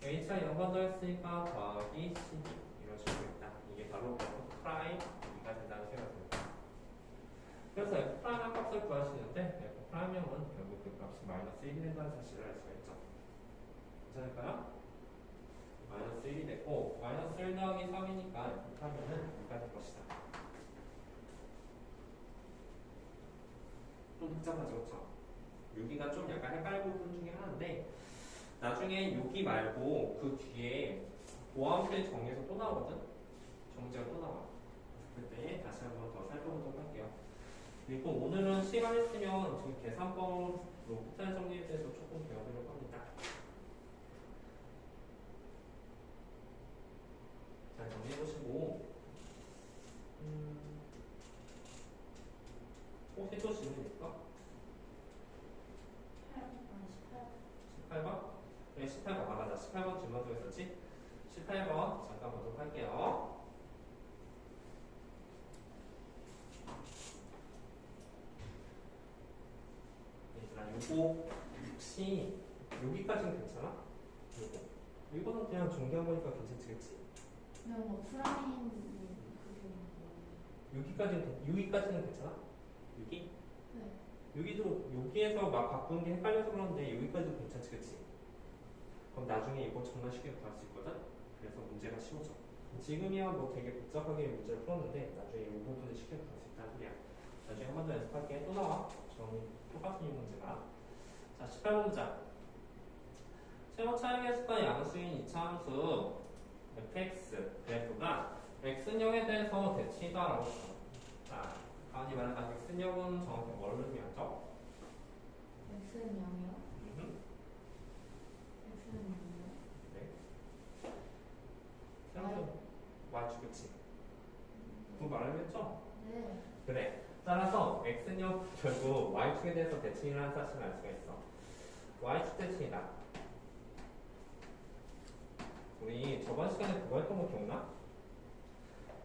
h와 연관도 했으니까 더하기 12 이런 식으로 있다. 이게 바로 f 프라임 2가 된다는 소리가 됩니다. 그래서 f 프라임 한 값을 구할 수 있는데 f 프라임 0은 결국 그 값이 마이너스 1이 된다는 사실을 알 수가 있죠. 괜찮을까요? 마이너스 1이 되고 마이너스 1 더하기 3이니까 f 프라임 0은 2가 될 것이다. 좀 복잡하죠, 그렇죠? 여기가 좀 약간 헷갈릴 부분 중에 하나인데 나중에 여기 말고 그 뒤에 보함수의 정리에서 또 나오거든? 정제가 또 나와. 그때 다시 한번 더 살펴보도록 할게요. 그리고 오늘은 시간 있으면 지금 계산법으로 폭탄 정리에 대해서 조금 배워보려고 합니다. 잘 정리해보시고 혹시 또 질문 있을까? 18번? 네, 18번. 아, 맞아. 18번 질문 또 했었지? 18번 잠깐 보도록 할게요. 얘들아, 요거 혹시 여기까지는 괜찮아? 요거. 이거는 그냥 중개한 거니까 괜찮지, 그치? 근데 뭐 프라임 그게 여기까지는 괜찮아? 여기? 네. 여기도 여기에서 막 바꾸는 게 헷갈려서 그런데 여기까지도 괜찮지, 그치? 그럼 나중에 이거 정말 쉽게 구할 수 있거든? 그래서 문제가 쉬워져. 지금이야 뭐 되게 복잡하게 문제를 풀었는데 나중에 이 부분을 쉽게 구할 수 있다는 소리야. 나중에 한 번 더 연습할게. 또 나와. 정리 똑같은 이 문제가. 자, 18번 문자. 최고 차량의 습관 양수인 이차함수 fx 그래프가 x형에 대해서 대치다라고 했어. 자, 가만히 말하면 x형은 정확히 뭘 의미하죠? X는 0이요? X는 0이요? 네. 새로운 y축 그치? 그거 말했죠? 네. 그래. 따라서 x는 결국 y축에 대해서 대칭이라는 사실을 알 수가 있어. y축 대칭이다. 우리 저번 시간에 그거 했던 거 기억나?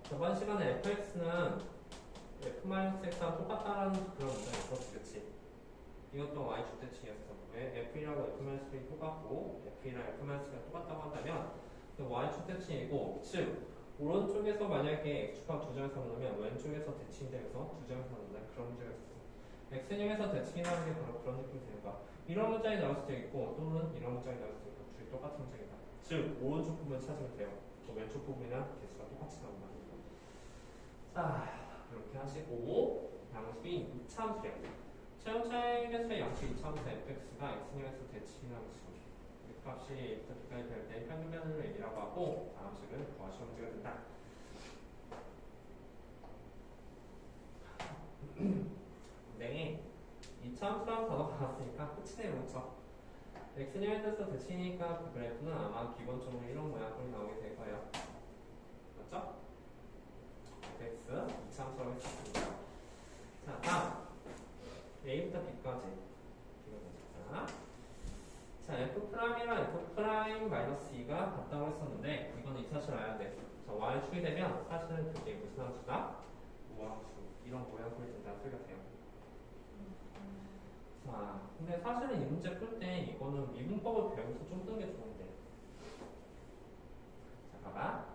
저번 시간에 fx는 f-x랑 똑같다라는 그런 문제가 있었지, 그치? 이것도 y축 대칭이었어. 왜? f이라고 f-x이 똑같고 f랑 f-x가 똑같다고 한다면 그 y축 대칭이고, 즉 오른쪽에서 만약에 x축과 두 점에서 만나면 왼쪽에서 대칭되면서 두 점에서 만난다는 그런 문제가 있었어. x형에서 대칭이라는 게 바로 그런 느낌이 되는 거야. 이런 문장이 나올 수도 있고 또는 이런 문장이 나올 수도 있고 둘이 똑같은 문장이다. 즉 오른쪽 부분 찾으면 돼요. 또 왼쪽 부분이랑 개수가 똑같이 나온다. 자, 이렇게 하시고 양수인 2차함수야. 최연차의 개수의 양수 2차함수 fx가 x형에서 대칭인 함수. 이 값이 a부터 b까지 될 때 평균변을 얘기라고 하고 다음 식을 구하시는 문제가 된다. 네, 2차함수라는 단어가 나왔으니까 끝이네요, 그렇죠? x형에 대해서 대칭이니까 그 그래프는 아마 기본적으로 이런 모양으로 나오게 될 거예요. 맞죠? fx 2차함수라고 했습니다. 자, 다음 a부터 b까지 자, f'이랑 f' 마이너스 2가 같다고 했었는데 이거는 이 사실을 알아야 돼. 자, y축이 되면 사실은 그게 무슨 함수다? 우함수. 이런 모양으로 된다는 소리가 돼요. 자, 근데 사실은 이 문제 풀 때 이거는 미분법을 배워서 좀 쓰는 게 좋은데. 자, 봐봐.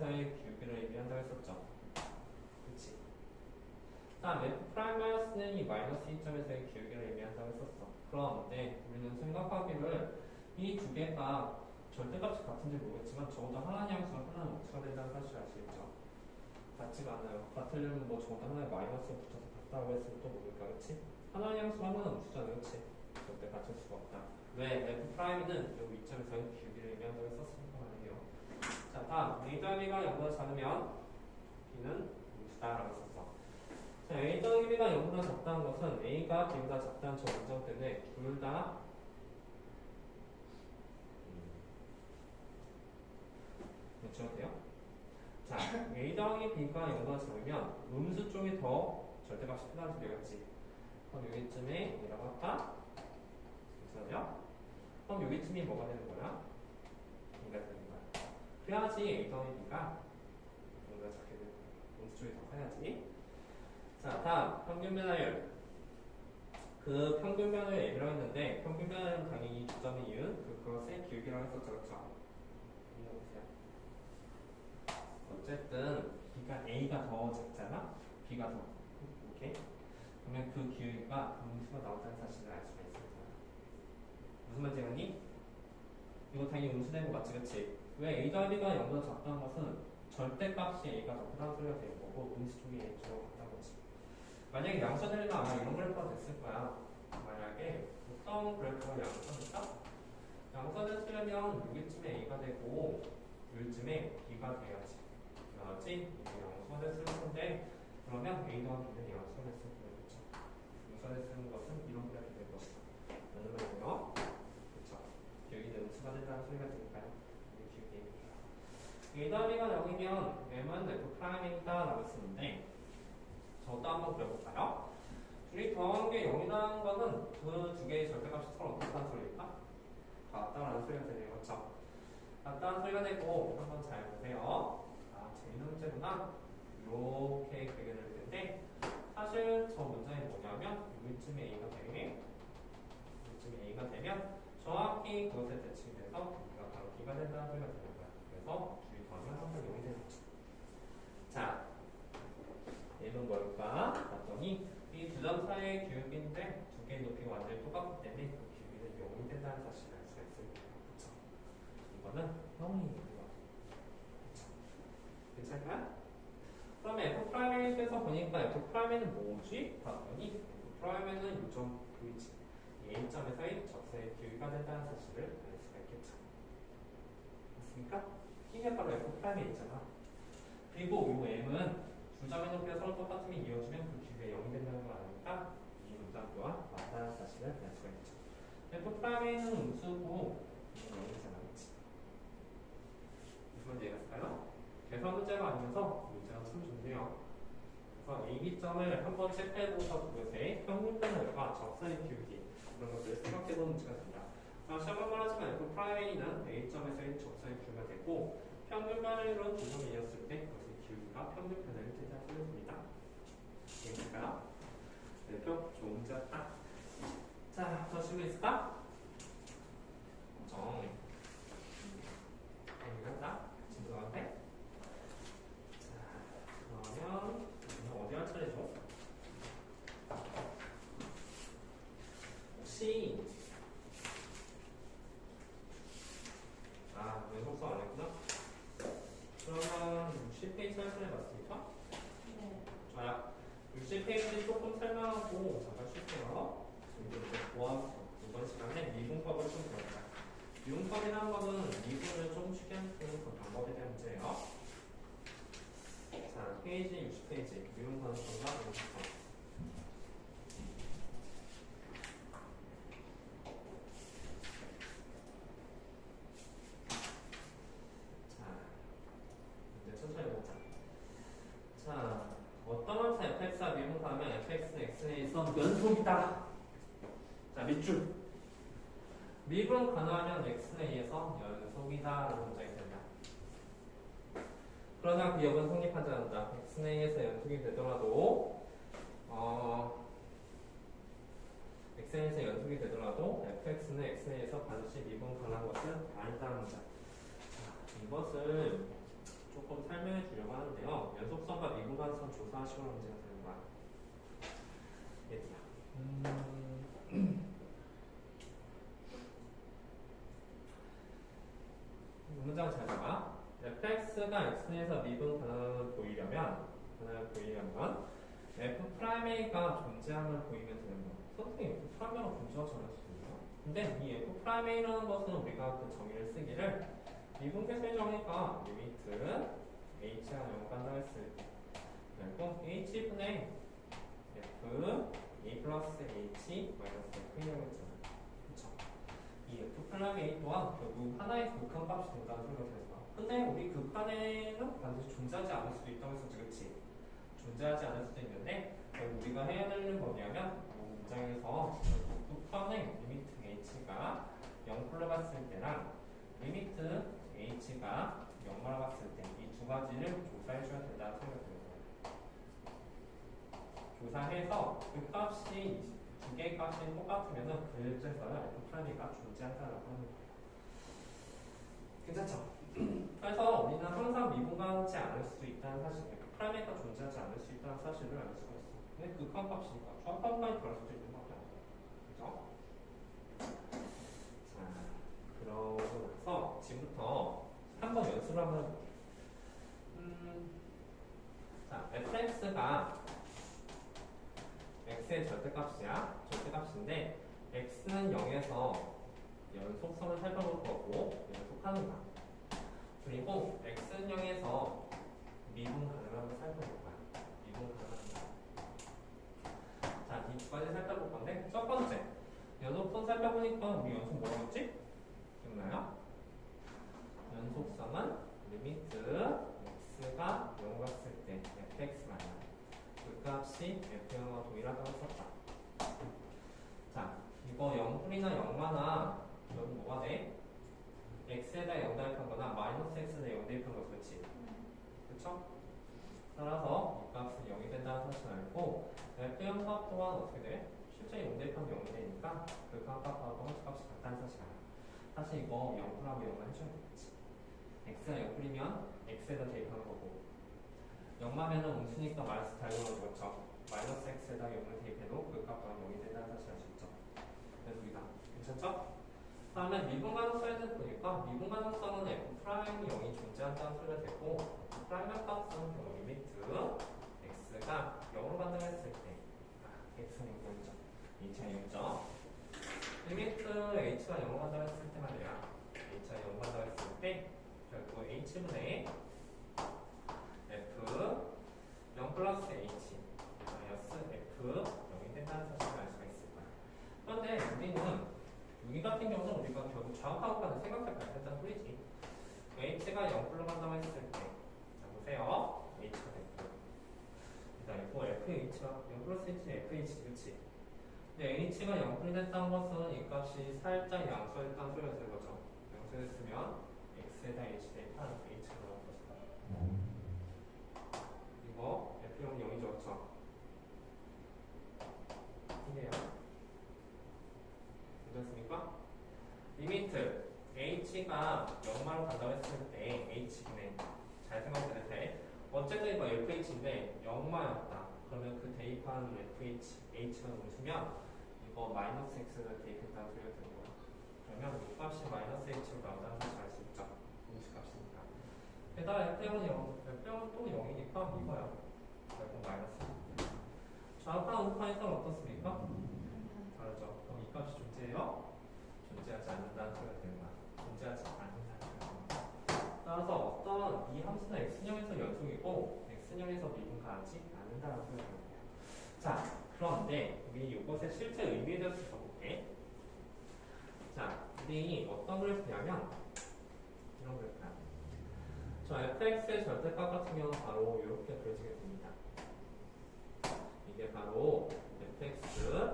A점에서의 기울기를 의미한다고 했었죠. 그치? 다음 F 프라임 마이너스는 이 마이너스 2점에서의 기울기를 의미한다고 했었어. 그런데 우리는 생각하기를 이 두 개가 절대값이 같은지 모르겠지만 적어도 하나는 양수가 하나는 음수가 된다는 사실을 알 수 있죠. 같지가 않아요. 같으려면 뭐 적어도 하나에 마이너스가 붙어서 같다고 했으면 또 모를까, 그치? 하나는 양수가 하나는 음수잖아, 그치? 절대 같을 수가 없다. 왜? F 프라임은 여기 이점에서의 기울기를 의미한다고 했었으니까 말이에요. 자, 다음 A 더비가 0보다 작으면 B는 음수다라고 했었어. 자, A 더비가 0보다 작다는 것은 A가 B보다 작다는 저 문장 때문에 둘 다 그렇죠 돼요? 자, A 더하기 B가 0보다 작으면 음수 쪽이 더 절대값이 크다는 소리겠지. 그럼 여기쯤에 A라고 할까? 그렇죠? 그럼 여기쯤이 뭐가 되는 거야? B가 되는 거야. 그래야지 A 더하기 B가 0보다 작게 되는 거야. 음수 쪽이 더 커야지. 자, 다음 평균 변화율. 그 평균 변화율 M이라고 했는데 평균 변화율은 당연히 이 두 점의 이윤 그것의 기울기라고 했었죠, 그렇죠? 읽어보세요. 어쨌든 B가 A가 더 작잖아? B가 더 오케이? 그러면 그 기울기가 음수가 나온다는 사실을 알 수가 있을 거야. 무슨 말인지 알니? 이거 당연히 음수된 거 맞지, 그치? 왜 A 더하기 B가 0보다 작다는 것은 절대값이 A가 더 크다는 소리가 되는 거고 음수 쪽이 A 쪽으로 같다는 거지. 만약에 양수되면 아마 이런 그래프가 됐을 거야. 만약에 어떤 그래프가 양수됐다? 양수됐으면 여기쯤에 A가 되고 여기쯤에 B가 돼야지. 그렇지? 이게 양수가 됐을 텐데 그러면 A 더하기 B는 양수가 됐을 거겠죠. 양수가 됐을 것은 이런 그래프가 될 것이다. 라는 말이고요. 그렇죠? 여기는 음수가 된다는 소리가 들릴까요? 이게 기울기입니다. A 더하기가 0이면 M은 F 프라임이다 라고 쓰는데 저것도 한번 그려볼까요? 둘이 더한 게 0이라는 것은 그 두 개의 절대값이 서로 어떻다는 소리일까? 같다라는 소리가 되네요. 그렇죠? 같다는 소리가 되고 한번 잘 보세요. 아, 재밌는 문제구나. 이렇게 그리게 될 텐데 사실 저 문장이 뭐냐면 여기쯤에 A가 되면 여기쯤에 A가 되면 정확히 그것에 대칭이 돼서 B가 바로 B가 된다는 소리가 되는 거야. 그래서 둘이 더하면 항상 0이 되는 거죠. 자, 얘는 뭘까? 봤더니 이 두 점 사이의 기울기인데 두 개의 높이가 완전히 똑같기 때문에 그 기울기는 0이 된다는 사실을 알 수가 있어요. 그쵸? 이거는 0이 있는 거. 괜찮을까요? 그러면 F'에서 보니까 F'에는 뭐지? 봤더니 F'에는 요점 보이지? A점에서의 적세의 기울기가 된다는 사실을 알 수가 있겠죠. 맞습니까? 이게 바로 F'이잖아. 그리고 이 M은 두 점의 높이가 서로 똑같으면 이어주면 그 기울기가 0이 된다는 걸 아니까 이 문장 또한 맞다는 사실을 알 수가 있죠. F'에는 음수고 0이잖아, 그치? 무슨 말인지 이해갔을까요? 계산 문제가 아니면서 문제가 참 좋네요. 그래서 AB점을 한번 체크해보셔서 그것의 평균 변화율과 적선의 기울기 그런 것들을 생각해보는 문제가 됩니다. 시험은 말하지만 F'A는 A점에서의 적선의 기울기가 되고 평균 변화율은 두 점이 이었을 때 그것의 기울기가 평균 변화율이 된다는 소리입니다. 이해될까요? 네, 좋은 문제였다. 자, 더 질문 있을까? 정리. 정리한다. 진도한테. 그러면 어디 할 차례죠? 혹시 왜 속성 안 했구나? 그러면 60페이지 할 차례 맞습니까? 네. 좋아요. 60페이지 조금 설명하고 잠깐 쉴게요. 지금 모아서 이번 시간에 미분법을 좀 배워볼까요? 미분법이라는 것은 미분을 좀 쉽게 푸는 그 방법에 대한 문제예요. 자, 페이지 60페이지 미분 가능성과 미분법. 자, 이제 천천히 보자. 자, 어떤 함수 fx와 미분하면 fx는 x에서 연속이다. 자, 밑줄. 미분 가능하면 x는 a에서 연속이다 라는 문장이 된다. 그러나 그 역은 성립하지 않는다. x는 a에서 연속이 되더라도 xn에서 연속이 되더라도 fx는 xn에서 반드시 미분 가능한 것은 아니다는 문장. 자, 이것을 조금 보려고 하는데요. 연속성과 미분관성 조사 식으로 문제가 되는 거야. 얘들아. 이 문장 잘 봐봐. fx가 x에서 미분 가능을 보이려면 f'a가 존재함을 보이면 되는 거야. 선생님, f'a가 존재하지 않을 수도 있나? 근데 이 f'a라는 것은 우리가 그 정의를 쓰기를 미분계수의 정의가 리미트 h가 0 간다 했을 때 그리고 h분의 f a 플러스 h 마이너스 f이라고 했잖아. 그쵸? 이 f'(a) 또한 결국 하나의 극한값이 된다는 소리가 되는 거야. 근데 우리 극한에는 반드시 존재하지 않을 수도 있다고 했었지, 그치? 존재하지 않을 수도 있는데 우리가 해야 되는 거냐면 이 문장에서 극한의 리미트 h가 0 올라갔을 때랑 리미트 h가 0 올라갔을 때 이 두 가지를 조사해줘야 된다는 소리가 되는 거야. 조사해서 그 값이 두 개의 값이 똑같으면은 그제서야 f'a가 존재한다라고 하는 거예요. 괜찮죠? 그래서 우리는 항상 미분하지 않을 수 있다는 사실, f'a가 존재하지 않을 수 있다는 사실을 알 수가 있어. 근데 극한값이니까 좌표값까지 들어갈 수도 있는 거죠. 그죠? 자, 그러고 나서 지금부터 한번 연습을 한번 해볼게요. 자, fx가 x의 절대값인데 x는 0에서 연속성을 살펴볼 거고 연속하는 거. 그리고 x는 0에서 미분 가능함을 살펴볼 거야. 미분 가능함. 자, 이 두 가지 살펴볼 건데 첫 번째 연속성 살펴보니까 우리 연속 뭐라고 했지? 기억나요? 연속성은 리미트 x가 0 갔을 때 fx 마이너스 그 값이 f0과 동일하다고 썼다. 자, 이거 0분이나 0만아 결국 뭐가 돼? x에다 0 대입한 거나 마이너스 x에다 0 대입한 거 그렇지? 그쵸? 따라서 이 값은 0이 된다는 사실을 알고 f0 값 또한 어떻게 돼? 실제 0 대입하면 0이 되니까 그 값하고 값이 같다는 사실을 알아. 사실 이거 0분하고 0만 해줘야 되겠지. x가 0분이면 x에다 대입하는 거고 0만면은 음수니까 마이너스 달고는 그렇죠. 마이너스 x에다 0을 대입해도 그 값과 0이 된다는 사실을 알 수 있죠. 그래서 우리가 괜찮죠? 다음에 미분 가능성에 대해서 보니까 미분 가능성은 f'이 0이 존재한다는 소리가 되고 f'의 값은 경우 리미트 x가 0으로 간다고 했을 때 x는 0이죠. h가 0이죠. 리미트 h가 0으로 간다고 했을 때 말이야. h가 0 간다고 했을 때 결국 h분의 f 0 플러스 h 마이너스 f 0이 된다는 사실을 알 수가 있을 거야. 그런데 우리는 여기 같은 경우는 우리가 결국 좌우하고까지 생각해 봐야 된다는 소리지. h가 0 불러간다고 했을 때 자 보세요. h가 됐고 그다음에 fh가 0 플러스 h fh 그치? 근데 h가 0분이 됐다는 것은 이 값이 살짝 양수했다는 소리가 되는 거죠. 양수했으면 x에다 h 대입한 h가 나올 것이다. 이거 f0 0이죠, 그렇죠? 이게요. 괜찮습니까? 리미트 h가 0만으로 간다고 했을 때 h분의 잘 생각해도 돼. 어쨌든 이거 fh인데 0만이었다. 그러면 그 대입한 fh, h가 음수면 이거 마이너스 x를 대입했다는 소리가 되는 거야. 그러면 이 값이 마이너스 h로 나온다는 것을 알 수 있죠. 음수 값이니까. 게다가 fm은 0, fm은 또 0이니까 이거야. 결국 마이너스. 좌우판 우판에서는 어떻습니까? 다르죠. 그럼 이 값이 존재해요? 존재하지 않는다는 소리가 되는 거야. 존재하지 않는다는 소리가. 따라서 어떤 이 함수는 x형에서 연속이고 x형에서 미분 가하지 않는다는 소리가 되는 거야. 자, 그런데 우리 이것의 실제 의미에 대해서 볼게. 자, 우리 어떤 그래프냐면 이런 그래프야. 저 fx의 절대값 같은 경우는 바로 이렇게 그려지게 됩니다. 이게 바로 fx,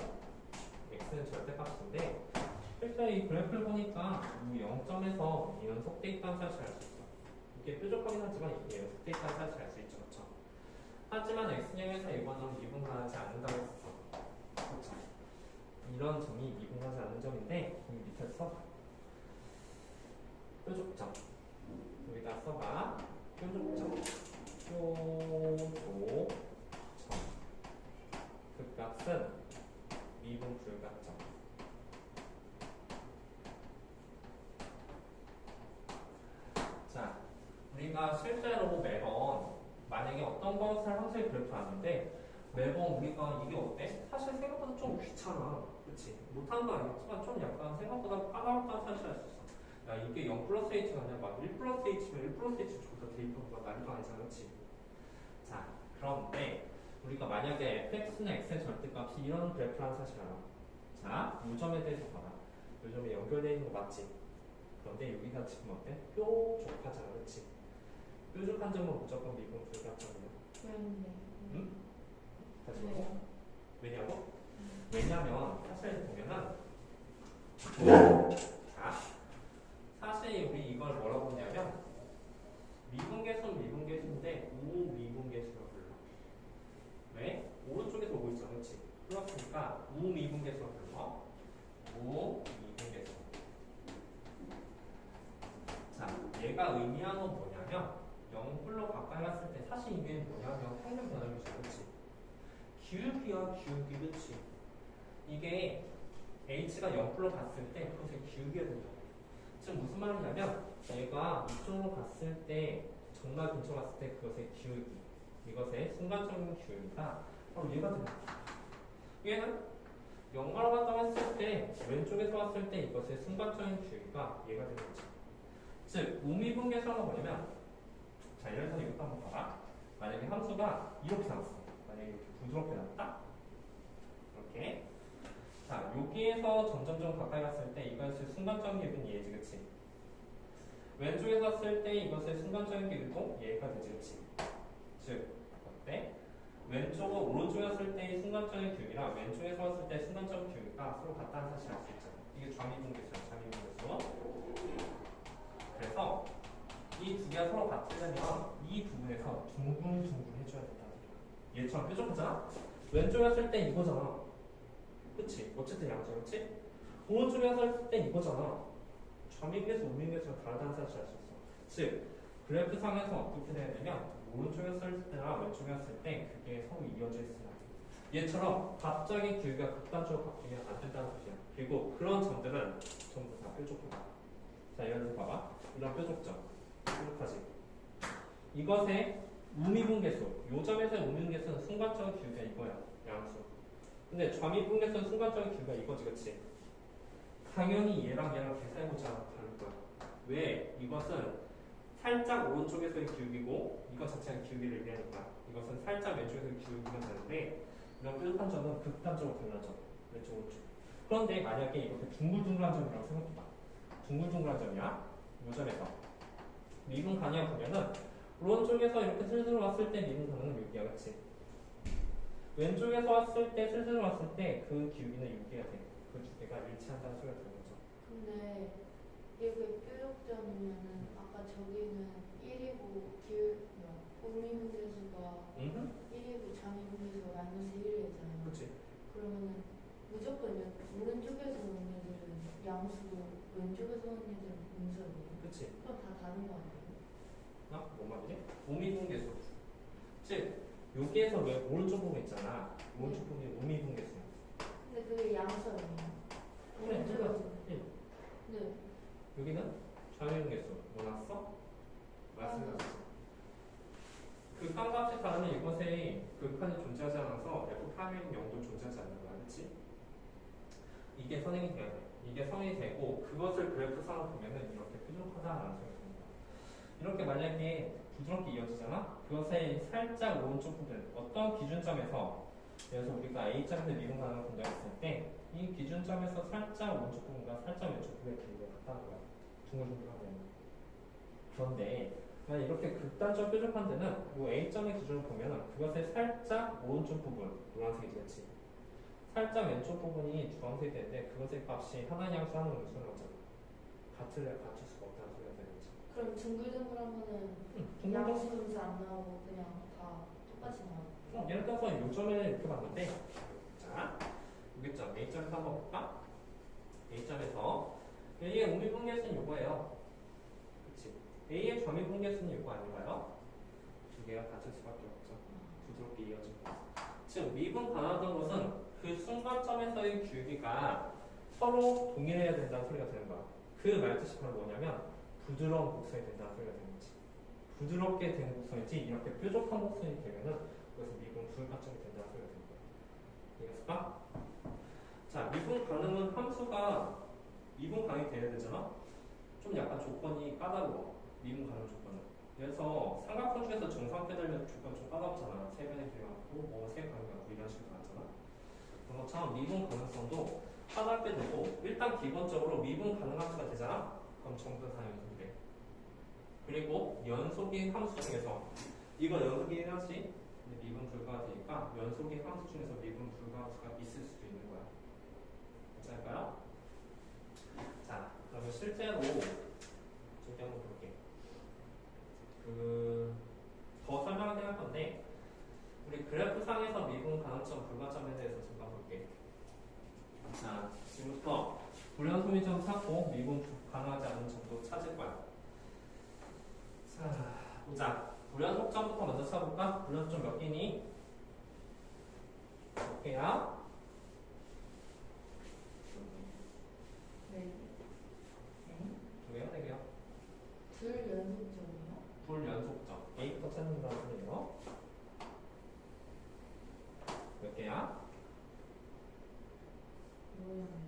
x는 절대값인데 실제 이 그래프를 보니까 이 0점에서 연속돼 있다는 사실을 알 수 있어. 이게 뾰족하긴 하지만 이게 연속돼 있다는 사실을 알 수 있죠, 그렇죠? 하지만 x형에서 이거는 미분가하지 않는다고 했었어. 그렇죠? 이런 점이 미분가하지 않는 점인데 이 밑에 써봐. 뾰족점. 여기다 써봐. 뾰족점. 만약에 어떤 것을 함수의 그래프 하는데 매번 우리가 이게 어때? 사실 생각보다 좀 귀찮아. 그치? 못하는 건 아니겠지만 좀 약간 생각보다 까다롭다는 사실을 알 수 있어. 야, 이게 0 플러스 h가 아니라 막 1 플러스 h면 1 플러스 h 조다 대입하고 난리도 아니잖아. 그치? 자, 그런데 우리가 만약에 fx나 x의 절대값이 이런 그래프라는 사실을 알아. 자, 요점에 대해서 봐라. 요점에 연결되어 있는 거 맞지? 그런데 여기가 지금 어때? 뾰족하잖아. 그치? 뾰족한 점은 무조건 미분 불가점이야. 그런데. 응? 다시 네. 보고. 왜냐고? 왜냐면 사실 보면은 자, 사실 우리 이걸 뭐라고 하냐면 미분계수는 미분계수인데 우미분계수라고 불러. 왜? 오른쪽에서 오고 있잖아. 그렇지? 그렇으니까 우미분계수라고 불러. 우미분계수. 자, 얘가 의미하는 건 뭐냐면 0불로 가까이 갔을 때 사실 이게 뭐냐면 평균 변화율이죠. 그렇지? 기울기야 기울기. 그렇지? 이게 h가 0불로 갔을 때 그것의 기울기가 된다. 지금 무슨 말이냐면 얘가 이쪽으로 갔을 때 정말 근처 갔을 때 그것의 기울기, 이것의 순간적인 기울기가 바로 얘가 된다. 얘는 0으로 간다고 했을 때 왼쪽에서 왔을 때 이것의 순간적인 기울기가 얘가 되는 거죠. 즉 우미분계수는 뭐냐면 자 예를 들어서 이것도 한번 봐봐. 만약에 함수가 이렇게 나왔어. 만약에 이렇게 부드럽게 나왔다. 이렇게 자 여기에서 점점점 가까이 갔을 때 이것의 순간적인 기울기는 얘지. 그치? 왼쪽에서 왔을 때 이것의 순간적인 기울기도 얘가 되지. 그치? 즉 어때? 왼쪽은 오른쪽에 왔을 때의 순간적인 기울기랑 왼쪽에서 왔을 때 순간적인 기울기가 서로 같다는 사실을 알 수 있잖아. 이게 좌미분계수야. 좌미분계수. 그래서 이 두 개가 서로 같으려면 이 부분에서 둥글둥글 해줘야 된다는 소리야. 얘처럼 뾰족하잖아? 왼쪽에 왔을 때 이거잖아. 그치? 어쨌든 양자. 그치? 오른쪽에 왔을 때 이거잖아. 좌미분계수, 우미분계수가 다르다는 사실을 알 수 있어. 즉 그래프 상에서 어떻게 돼야 되면 오른쪽에 왔을 때나 왼쪽에 왔을 때 그게 서로 이어져 있어야 돼. 얘처럼 갑자기 기울기가 극단적으로 바뀌면 안 된다는 소리야. 그리고 그런 점들은 전부 다 뾰족하다. 자 예를 들어 봐봐. 이런 뾰족점. 뾰족하지? 이것의 우미분계수. 요 점에서의 우미분계수는 순간적인 기울기가 이거야. 양수. 근데 좌미분계수는 순간적인 기울기가 이거지. 그치? 당연히 얘랑 계산해보자 다를 거야. 왜? 이것은 살짝 오른쪽에서의 기울기고 이것 자체가 기울기를 얘기하니까 이것은 살짝 왼쪽에서의 기울기가 되는데 이런 뾰족한 점은 극단적으로 달라져. 왼쪽 오른쪽. 그런데 만약에 이것을 둥글둥글한 점이라고 생각해봐. 둥글둥글한 점이야. 이 점에서 미분 가냐 보면은 오른쪽에서 이렇게 슬슬 왔을 때 미분 가는 여기야. 그치? 왼쪽에서 왔을 때 슬슬 왔을 때 그 기울기는 6개가 돼. 그 두 개가 일치한다는 소리가 되는 거죠. 근데 이게 뾰족점이면은 아까 저기는 1이고 우미분계수가 1이고 좌미분계수가 마이너스 1이었잖아요. 그치? 그러면은 무조건 오른쪽에서 온 애들은 양수고 왼쪽에서 온 애들은 음수예요. 그치? 그럼 다 다른 거 아니에요? 뭔 말이지? 우미분계수. 즉 여기에서 왜 오른쪽 부분 있잖아. 오른쪽 부분이 우미분계수야. 근데 그게 양수 아니에요? 그래, 오른쪽에서. 응. 네. 여기는 좌미분계수. 뭐 나왔어? 말씀드렸어. 극한값이 다르면 이것의 극한이 존재하지 않아서 F'인 0도 존재하지 않는 거야. 그치? 이게 선행이 돼야 돼. 이게 성이 되고 그것을 그래프상으로 보면은 이렇게 뾰족하다라는 소리가 됩니다. 이렇게 만약에 부드럽게 이어지잖아? 그것의 살짝 오른쪽 부분 어떤 기준점에서 그래서 우리가 A점에서 미분 가능을 본다고 했을 때 이 기준점에서 살짝 오른쪽 부분과 살짝 왼쪽 부분의 길이가 같다는 거야. 둥글둥글하면. 그런데 만약 이렇게 극단적 뾰족한 데는 이 A점의 기준을 보면은 그것의 살짝 오른쪽 부분 노란색이 되지. 살짝 왼쪽 부분이 주황색이 되는데 그것의 값이 하나의 양수 하나의 음수는 나오잖아. 같을 수가 없다는 소리가 되는 거지. 그럼 둥글둥글하면은 양수 음수 안 나오고 그냥 다 똑같이 나와요? 예를 들어서 요점에 이렇게 봤는데 자 여기점 A점에서 한번 볼까? A점에서 A의 우미분계수는 이거예요. 그치? A의 좌미분계수는 이거 아닌가요? 두 개가 같을 수밖에 없죠. 부드럽게 이어지고 즉 미분 가능하던 것은 그 순간점에서의 기울기가 서로 동일해야 된다는 소리가 되는 거야. 그 말뜻이 바로 뭐냐면 부드러운 곡선이 된다는 소리가 되는 거지. 부드럽게 된 곡선이지 이렇게 뾰족한 곡선이 되면은 그래서 미분 불가점이 된다는 소리가 됩니다. 이해했을까? 자, 미분 가능은 함수가 미분 가능이 돼야 되잖아? 좀 약간 조건이 까다로워. 미분 가능 조건은. 그래서 삼각형 중에서 정상표들면 조건 좀 까다롭잖아. 세변의 기하고 뭐 세가능하고 이런 식으로 나왔잖아. 그런 것처럼 미분 가능성도 까다롭게 되고 일단 기본적으로 미분 가능 함수가 되잖아? 그럼 정분 사연이 돼. 그리고 연속인 함수 중에서 이건 연속이긴 하지. 근데 미분 불가가 되니까 연속인 함수 중에서 미분 불가 함수가 있을 수도 있는 거야. 괜찮을까요? 자, 그러면 실제로 저기 한번 볼게. 더 설명을 할 건데 우리 그래프상에서 미분 가능점 불가점에 대해서 잠깐 볼게. 자, 지금부터 불연소미점 찾고 미분 가능하지 않은 점도 찾을 거야. 자, 보자. 불연속점부터 먼저 찾아볼까? 불연속점 몇 개니? 몇 개야? 네. 두 개요? 네 개요? 둘 연속점이요? 불연속점. A부터 찾는다는 소리예요. 몇 개야? 모르겠는데.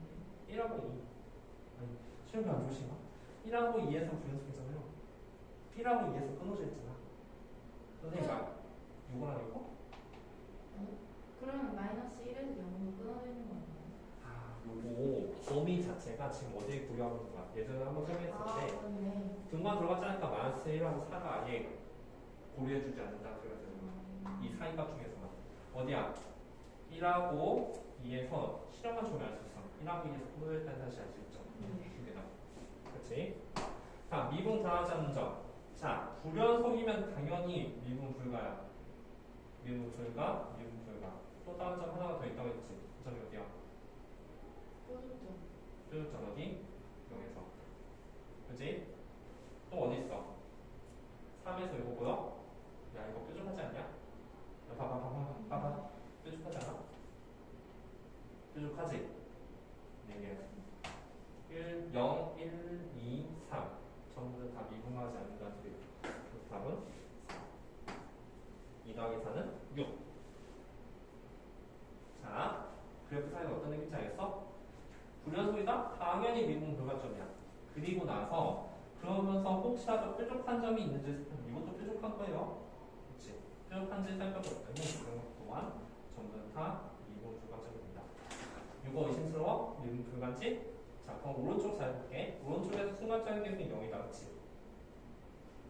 1하고 2. 아니, 시험이 안 좋으신가? 1하고 2에서 불연속이잖아요. 1하고 2에서 끊어져 있잖아. 선생님, 이거랑 이거? 그러면 마이너스 1에서 0으로 끊어져 있는 거 아니에요? 요거 범위 자체가 지금 어디에 고려하고 있는 거야? 예전에 한번 설명했었는데 그렇네. 등만 들어가지 않으니까 마이너스 1하고 4가 아예 고려해주지 않는다 소리가 되는 거야. 이 사이값 중에서만 어디야? 1하고 2에서 실험만 좀 알 수 있어. 1하고 2에서 끊어져 있다는 사실 알 수 있죠. 두 개다. 그렇지? 자, 미분 가능하지 않은 점. 자, 불연속이면 당연히 미분 불가야. 미분 불가, 미분 불가. 또 다른 점 하나가 더 있다고 했지. 그 점이 어디야? 뾰족점. 뾰족점 어디? 여기서. 그치? 또 어디 있어? 3에서 이거 보여? 야, 이거 뾰족하지 않냐? 야, 봐봐. 뾰족하지 않아? 뾰족하지? 4개. 1, 0, 1, 2, 3. 전부 다 미분하지 않는다는 소리. 그래서 답은 4. 2 더하기 4는 6. 자, 그래프 사이가 어떤 느낌인지 알겠어? 불연속이다? 당연히 미분 불가점이야. 그리고 나서 그러면서 혹시라도 뾰족한 점이 있는지 이것도 뾰족한 거예요. 그렇지? 뾰족한지 살펴봤더니 그런 것 또한 전부 다 미분 불가점입니다. 이거 의심스러워? 미분 불가인지? 자, 그럼 오른쪽 잘 볼게. 오른쪽에서 순간적인 계획은 0이다. 그치?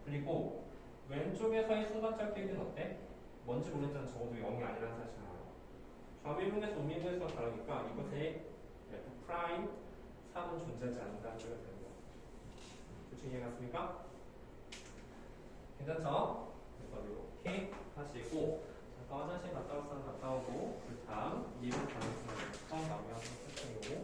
그리고 왼쪽에서의 순간적 계획은 어때? 뭔지 모르겠지만 적어도 0이 아니라는 사실을 알아요. 좌미분에서 우미분에서 다르니까 이것에 F 프라임 3은 존재하지 않는다는 소리가 됩니다. 대충 이해갔습니까? 괜찮죠? 그래서 이렇게 하시고 잠깐 화장실 갔다 올 사람 갔다 오고 그 다음 미분 가능성을 처음 마무리하도록 할게요.